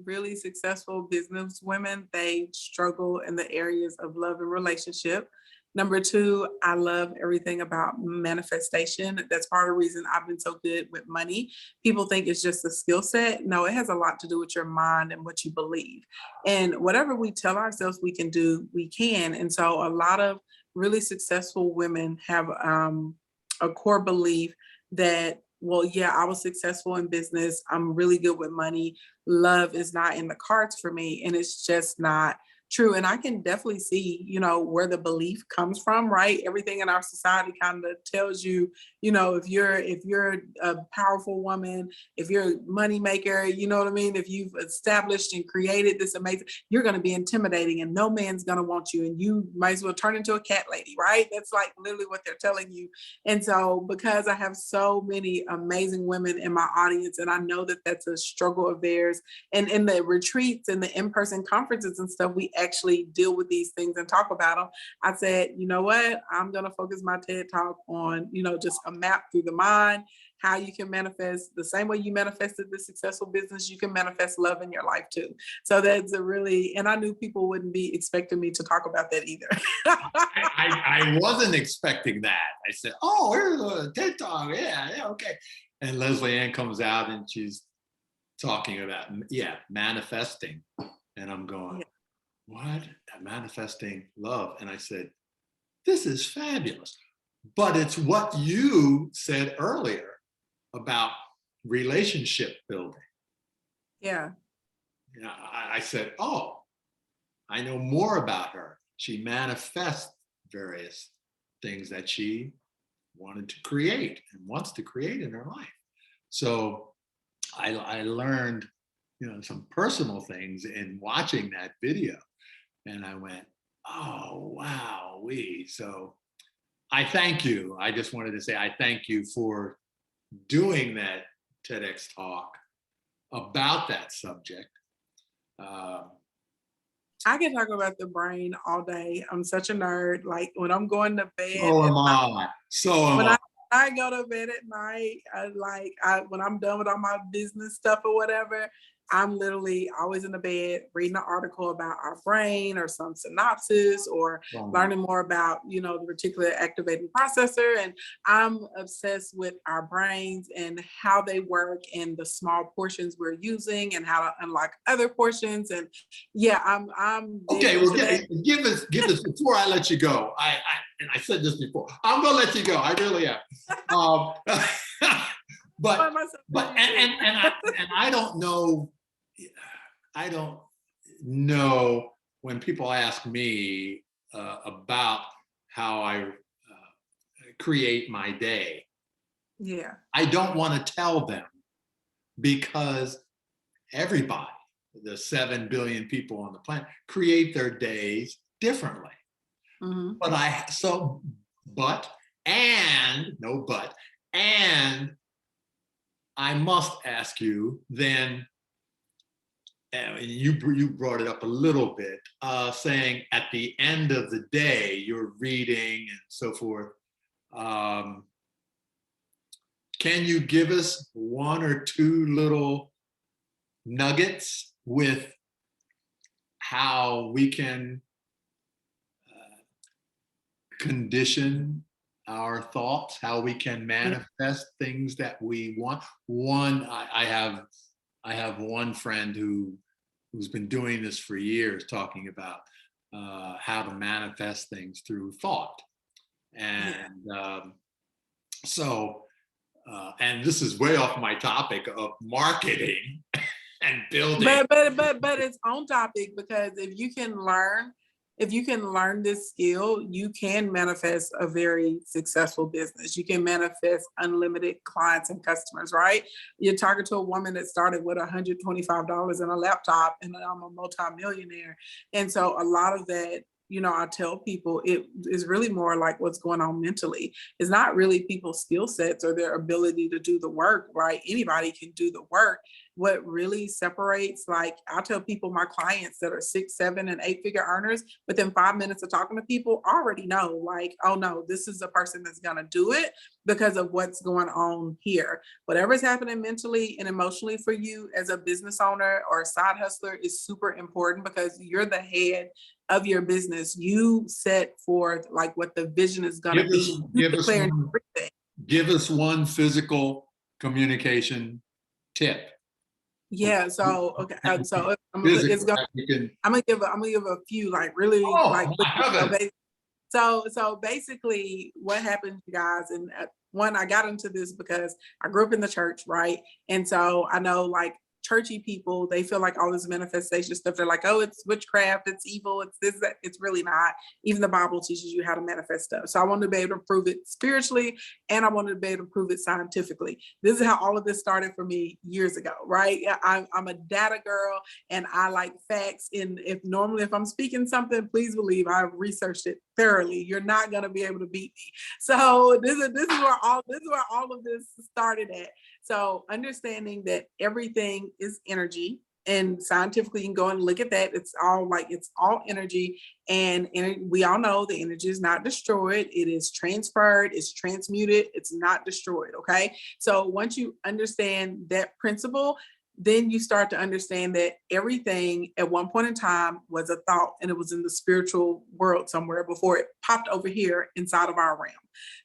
S2: really successful business women, they struggle in the areas of love and relationship. Number two, I love everything about manifestation. That's part of the reason I've been so good with money. People think it's just a skill set. No, it has a lot to do with your mind and what you believe. And whatever we tell ourselves we can do, we can. And so a lot of really successful women have a core belief that, well, yeah, I was successful in business, I'm really good with money, love is not in the cards for me. And it's just not true. And I can definitely see, where the belief comes from, right? Everything in our society kind of tells you, if you're a powerful woman, if you're a money maker, you know what I mean? If you've established and created this amazing, you're going to be intimidating, and no man's going to want you, and you might as well turn into a cat lady, right? That's like literally what they're telling you. And so because I have so many amazing women in my audience, and I know that that's a struggle of theirs, and in the retreats and the in-person conferences and stuff, we actually deal with these things and talk about them. I said, you know what? I'm going to focus my TED Talk on, just a map through the mind, how you can manifest the same way you manifested the successful business, you can manifest love in your life too. So that's and I knew people wouldn't be expecting me to talk about that either.
S1: I wasn't expecting that. I said, oh, here's a TED Talk. Yeah, okay. And Leslie Ann comes out and she's talking about, manifesting. And I'm going, what? Manifesting love. And I said, this is fabulous. But it's what you said earlier about relationship building.
S2: Yeah.
S1: I said, oh, I know more about her. She manifests various things that she wanted to create and wants to create in her life. So I learned, some personal things in watching that video. And I went, oh, wow, So I thank you. I just wanted to say I thank you for doing that TEDx talk about that subject.
S2: I can talk about the brain all day. I'm such a nerd. Like when I'm going to bed
S1: So
S2: at
S1: am
S2: night,
S1: I. So am
S2: when
S1: I.
S2: I go to bed at night, when I'm done with all my business stuff or whatever, I'm literally always in the bed reading an article about our brain or some synopsis or learning more about, the reticular activating processor. And I'm obsessed with our brains and how they work and the small portions we're using and how to unlock other portions. And yeah, I'm big
S1: Okay, well,
S2: into that.
S1: give us before I let you go. And I said this before. I'm gonna let you go. I really am. But I don't know. I don't know when people ask me about how I create my day.
S2: Yeah.
S1: I don't want to tell them because everybody, the 7 billion people on the planet, create their days differently.
S2: Mm-hmm.
S1: And I must ask you then, and you brought it up a little bit, saying at the end of the day, you're reading and so forth. Can you give us 1 or 2 little nuggets with how we can condition our thoughts, how we can manifest things that we want? I have one friend who's been doing this for years, talking about how to manifest things through thought. And and this is way off my topic of marketing and building.
S2: But it's on topic, because if you can learn this skill, you can manifest a very successful business. You can manifest unlimited clients and customers, right? You're talking to a woman that started with $125 in a laptop, and I'm a multimillionaire. And so a lot of that, I tell people it is really more like what's going on mentally. It's not really people's skill sets or their ability to do the work, right? Anybody can do the work. What really separates, like I tell people, my clients that are 6, 7, and 8-figure earners, within 5 minutes of talking to people, already know, like, oh no, this is a person that's gonna do it because of what's going on here. Whatever's happening mentally and emotionally for you as a business owner or a side hustler is super important, because you're the head of your business. You set forth like what the vision is going to be.
S1: Give us one physical communication tip.
S2: Yeah. So okay. So I'm gonna give a few, like really So basically, what happened, you guys, and one, I got into this because I grew up in the church, right? And so I know, like, churchy people, they feel like all this manifestation stuff, they're like, oh, it's witchcraft, it's evil, it's this, that. It's really not. Even the Bible teaches you how to manifest stuff. So I wanted to be able to prove it spiritually, and I wanted to be able to prove it scientifically. This is how all of this started for me years ago, right? I'm a data girl, and I like facts. And if I'm speaking something, please believe I've researched it thoroughly. You're not going to be able to beat me. So this is where all of this started at. So understanding that everything is energy, and scientifically you can go and look at that. It's all energy, and we all know the energy is not destroyed. It is transferred, it's transmuted, it's not destroyed. Okay. So once you understand that principle, then you start to understand that everything at one point in time was a thought, and it was in the spiritual world somewhere before it popped over here inside of our realm.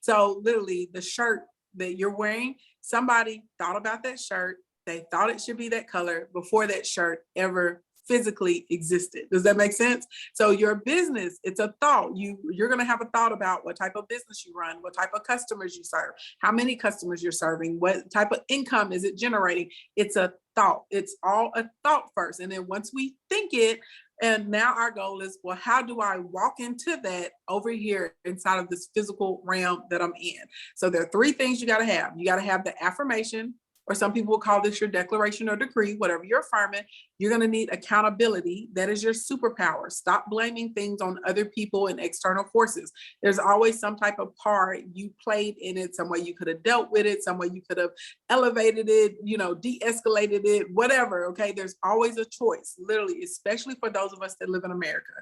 S2: So literally, the shirt that you're wearing, somebody thought about that shirt. They thought it should be that color before that shirt ever physically existed. Does that make sense? So your business, it's a thought. You're going to have a thought about what type of business you run, what type of customers you serve, how many customers you're serving, what type of income is it generating. It's a thought. It's all a thought first. And then once we think it, and now our goal is, well, how do I walk into that over here inside of this physical realm that I'm in? So there are 3 things you got to have. You got to have the affirmation, or some people will call this your declaration or decree, whatever you're affirming. You're going to need accountability. That is your superpower. Stop blaming things on other people and external forces. There's always some type of part you played in it, some way you could have dealt with it, some way you could have elevated it, you know, de-escalated it, whatever. Okay. There's always a choice, literally, especially for those of us that live in America.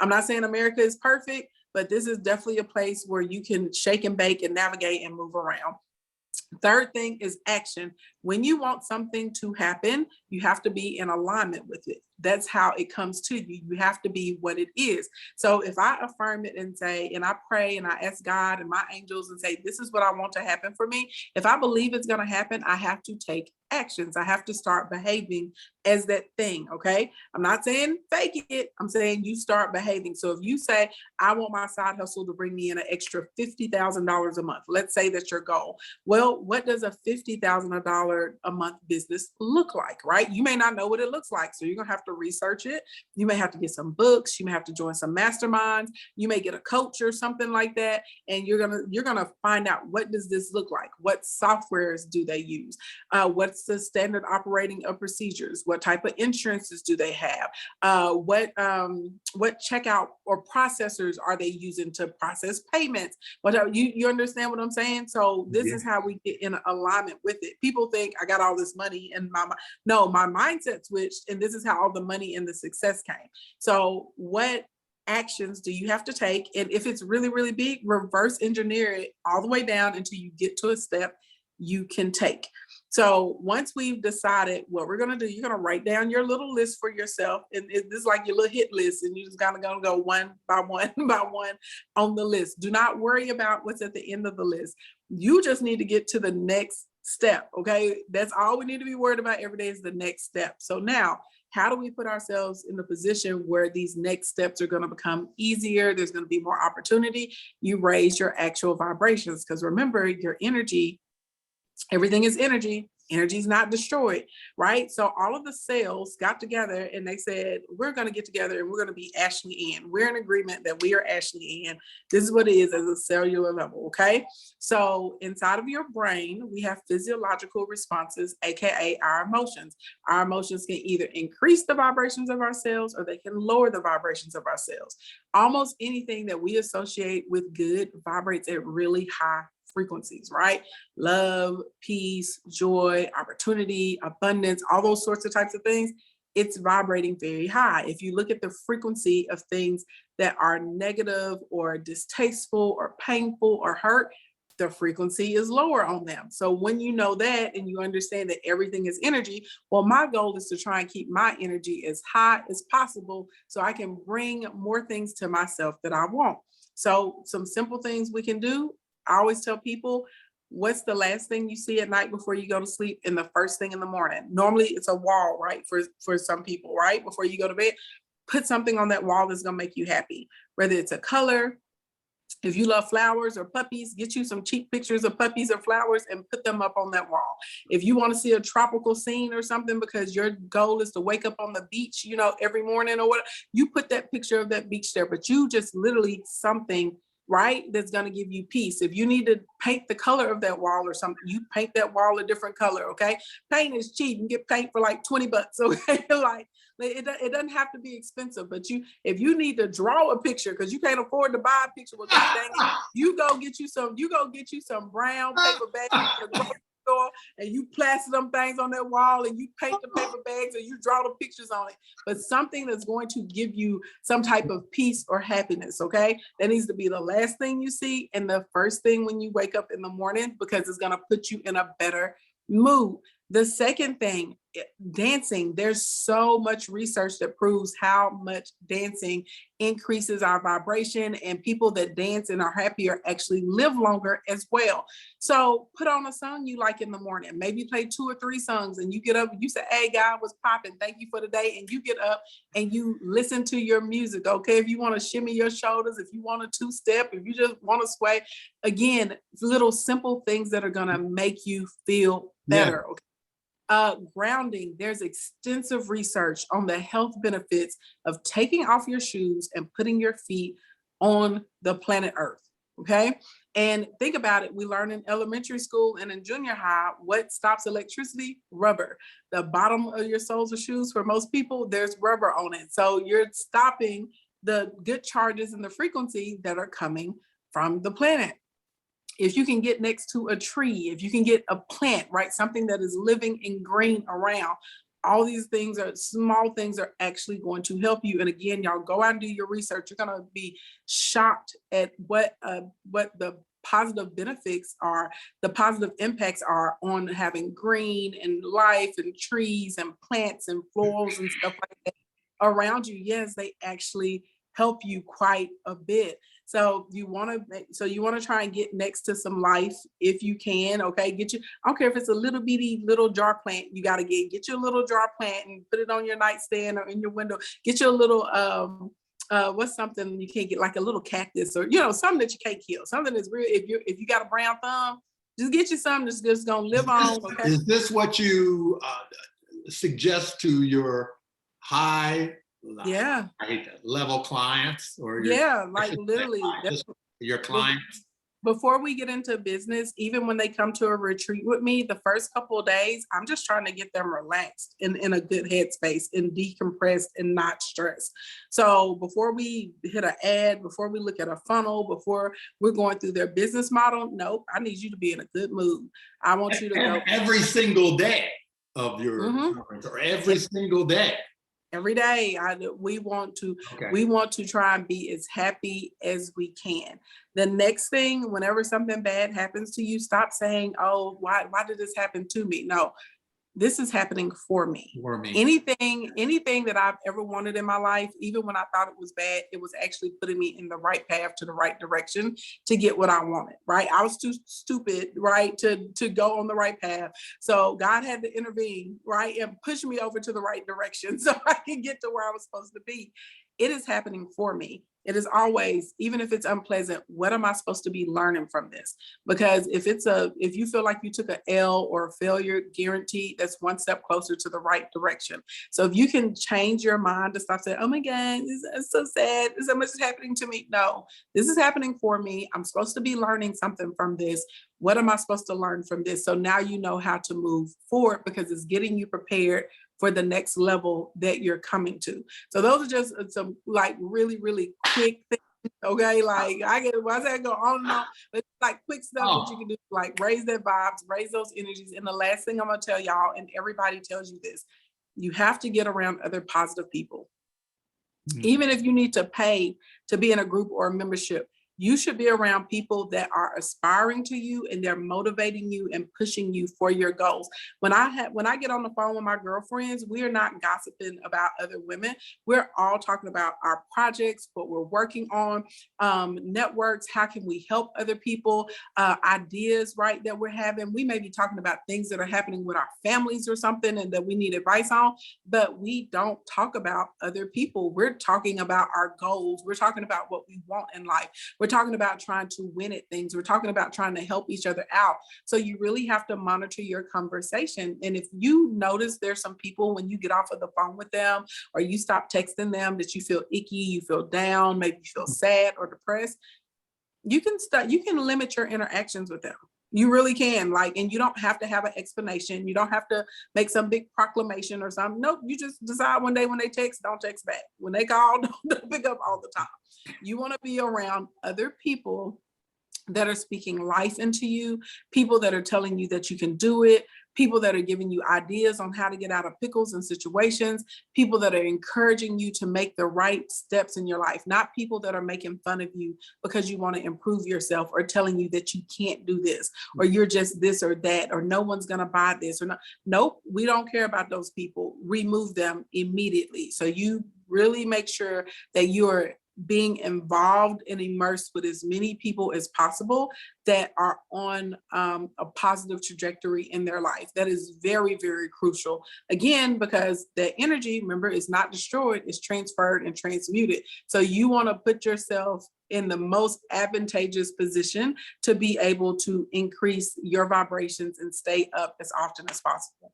S2: I'm not saying America is perfect, but this is definitely a place where you can shake and bake and navigate and move around. Third thing is action. When you want something to happen, you have to be in alignment with it. That's how it comes to you. You have to be what it is. So if I affirm it and say, and I pray and I ask God and my angels and say, this is what I want to happen for me. If I believe it's going to happen, I have to take actions. I have to start behaving as that thing. Okay. I'm not saying fake it. I'm saying you start behaving. So if you say, I want my side hustle to bring me in an extra $50,000 a month, let's say that's your goal. Well, what does a $50,000 a month business look like, right? You may not know what it looks like. So you're going to have to research it. You may have to get some books. You may have to join some masterminds. You may get a coach or something like that. And you're going to find out, what does this look like? What softwares do they use? What's the standard operating of procedures? What type of insurances do they have? What checkout or processors are they using to process payments? You understand what I'm saying? So this is how we get in alignment with it. People think I got all this money in my mind. No, my mindset switched, and this is how all the money and the success came. So what actions do you have to take? And if it's really, really big, reverse engineer it all the way down until you get to a step you can take. So once we've decided what we're going to do, you're going to write down your little list for yourself. And this is like your little hit list. And you just kind of going to go one by one by one on the list. Do not worry about what's at the end of the list. You just need to get to the next step. Okay. That's all we need to be worried about every day, is the next step. So now, how do we put ourselves in a position where these next steps are going to become easier? There's going to be more opportunity. You raise your actual vibrations, because remember, your energy, everything is energy. Energy is not destroyed, right? So all of the cells got together and they said, we're going to get together and we're going to be Ashley Ann. We're in agreement that we are Ashley Ann. This is what it is as a cellular level, okay? So inside of your brain, we have physiological responses, AKA our emotions. Our emotions can either increase the vibrations of our cells or they can lower the vibrations of our cells. Almost anything that we associate with good vibrates at really high frequencies, right? Love, peace, joy, opportunity, abundance, all those sorts of types of things, it's vibrating very high. If you look at the frequency of things that are negative or distasteful or painful or hurt, the frequency is lower on them. So when you know that and you understand that everything is energy, well, my goal is to try and keep my energy as high as possible so I can bring more things to myself that I want. So some simple things we can do. I always tell people, what's the last thing you see at night before you go to sleep and the first thing in the morning? Normally it's a wall, right? For some people, right? Before you go to bed, put something on that wall that's going to make you happy, whether it's a color. If you love flowers or puppies, get you some cheap pictures of puppies or flowers and put them up on that wall. If you want to see a tropical scene or something because your goal is to wake up on the beach, you know, every morning or whatever, you put that picture of that beach there, but you just literally something, right, that's going to give you peace. If you need to paint the color of that wall or something, you paint that wall a different color, okay? Paint is cheap. You can get paint for like 20 bucks, okay? Like, it doesn't have to be expensive, but if you need to draw a picture because you can't afford to buy a picture, well, dang it, you go get you some brown paper bags from the grocery store and you plaster them things on that wall and you paint the paper bags and you draw the pictures on it. But something that's going to give you some type of peace or happiness, okay? That needs to be the last thing you see and the first thing when you wake up in the morning, because it's going to put you in a better mood. The second thing, dancing. There's so much research that proves how much dancing increases our vibration, and people that dance and are happier actually live longer as well. So put on a song you like in the morning, maybe play 2 or 3 songs and you get up and you say, hey, God was popping, thank you for the day. And you get up and you listen to your music. Okay. If you want to shimmy your shoulders, if you want to 2-step, if you just want to sway, again, little simple things that are going to make you feel better. Yeah. Okay. Grounding, there's extensive research on the health benefits of taking off your shoes and putting your feet on the planet Earth. Okay. And think about it. We learn in elementary school and in junior high, what stops electricity? Rubber. The bottom of your soles of shoes, for most people, there's rubber on it. So you're stopping the good charges and the frequency that are coming from the planet. If you can get next to a tree, if you can get a plant, right, something that is living and green around, all these things are small things are actually going to help you. And again, y'all go out and do your research. You're going to be shocked at what the positive benefits are, the positive impacts are on having green and life and trees and plants and florals and stuff like that around you. Yes, they actually help you quite a bit. So you want to try and get next to some life if you can. Okay, get you. I don't care if it's a little bitty little jar plant. You got to get your little jar plant and put it on your nightstand or in your window. Get your little what's something you can't get, like a little cactus, or something that you can't kill. Something that's real. If you got a brown thumb, just get you something that's just gonna live on. Okay.
S1: Is this what you suggest to your high level clients, or
S2: like literally
S1: your clients?
S2: Before we get into business, even when they come to a retreat with me, the first couple of days, I'm just trying to get them relaxed in a good headspace and decompressed and not stressed. So before we hit an ad, before we look at a funnel, before we're going through their business model, nope, I need you to be in a good mood. I want you to go
S1: every single day of your conference, or every single day.
S2: Every day, we want to try and be as happy as we can. The next thing, whenever something bad happens to you, stop saying, "Oh, why did this happen to me?" No, this is happening for me.
S1: For me.
S2: Anything that I've ever wanted in my life, even when I thought it was bad, it was actually putting me in the right path, to the right direction to get what I wanted, right? I was too stupid, right, to go on the right path. So God had to intervene, right, and push me over to the right direction so I could get to where I was supposed to be. It is happening for me. It is always, even if it's unpleasant, what am I supposed to be learning from this? Because if you feel like you took an L or a failure, guaranteed that's one step closer to the right direction. So if you can change your mind to stop saying, "Oh my God, it's so sad, so much is happening to me." No, this is happening for me. I'm supposed to be learning something from this. What am I supposed to learn from this? So now you know how to move forward, because it's getting you prepared for the next level that you're coming to. So those are just some like really, really quick things. Okay, like why does that go on and on? But it's like quick stuff that you can do, like raise their vibes, raise those energies. And the last thing I'm gonna tell y'all, and everybody tells you this, you have to get around other positive people. Even if you need to pay to be in a group or a membership, you should be around people that are aspiring to you and they're motivating you and pushing you for your goals. When I get on the phone with my girlfriends, we are not gossiping about other women. We're all talking about our projects, what we're working on, networks, how can we help other people, ideas, right, that we're having. We may be talking about things that are happening with our families or something and that we need advice on, but we don't talk about other people. We're talking about our goals. We're talking about what we want in life. We're talking about trying to win at things. We're talking about trying to help each other out. So you really have to monitor your conversation. And if you notice there's some people when you get off of the phone with them or you stop texting them that you feel icky, you feel down, maybe you feel sad or depressed, you can limit your interactions with them. You really can, and you don't have to have an explanation. You don't have to make some big proclamation or something. Nope, you just decide one day when they text, don't text back. When they call, don't pick up all the time. You want to be around other people that are speaking life into you, people that are telling you that you can do it, people that are giving you ideas on how to get out of pickles and situations, people that are encouraging you to make the right steps in your life, not people that are making fun of you because you want to improve yourself or telling you that you can't do this or you're just this or that or no one's going to buy this or no. Nope, we don't care about those people. Remove them immediately. So you really make sure that you're being involved and immersed with as many people as possible that are on a positive trajectory in their life. That is very, very crucial. Again, because the energy, remember, is not destroyed, it's transferred and transmuted. So you want to put yourself in the most advantageous position to be able to increase your vibrations and stay up as often as possible.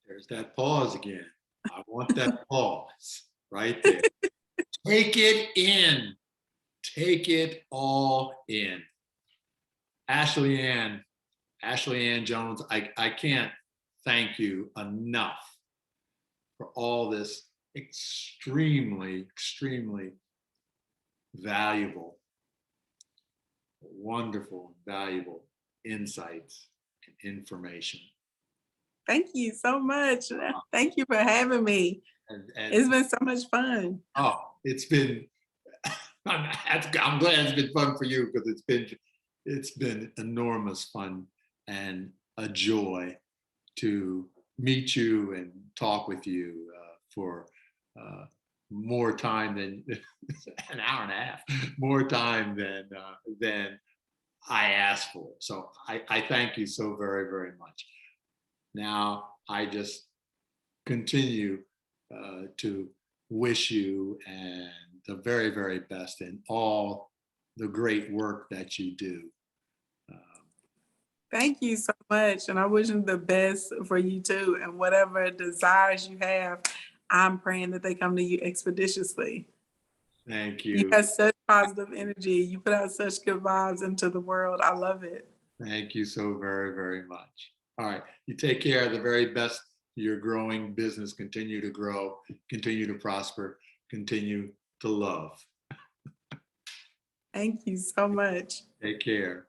S2: There's
S1: that pause again. I want that pause right there. Take it in. Take it all in. Ashley Ann Jones, I can't thank you enough for all this extremely valuable, wonderful, valuable insights and information.
S2: Thank you so much. Thank you for having me.
S1: And
S2: It's been so much fun.
S1: oh, it's been, I'm glad it's been fun for you, because it's been enormous fun and a joy to meet you and talk with you for more time than an hour and a half, more time than I asked for. So I thank you so very much. Now I just continue to wish you and the very best in all the great work that you do.
S2: Thank you so much. And I wish you the best for you too. And whatever desires you have, I'm praying that they come to you expeditiously.
S1: Thank
S2: You
S1: you.
S2: have such positive energy. You put out such good vibes into the world. I love it.
S1: Thank you so very much. All right. You take care. Of the very best. Your growing business. Continue to grow, continue to prosper, continue to love.
S2: Thank you so much.
S1: Take care.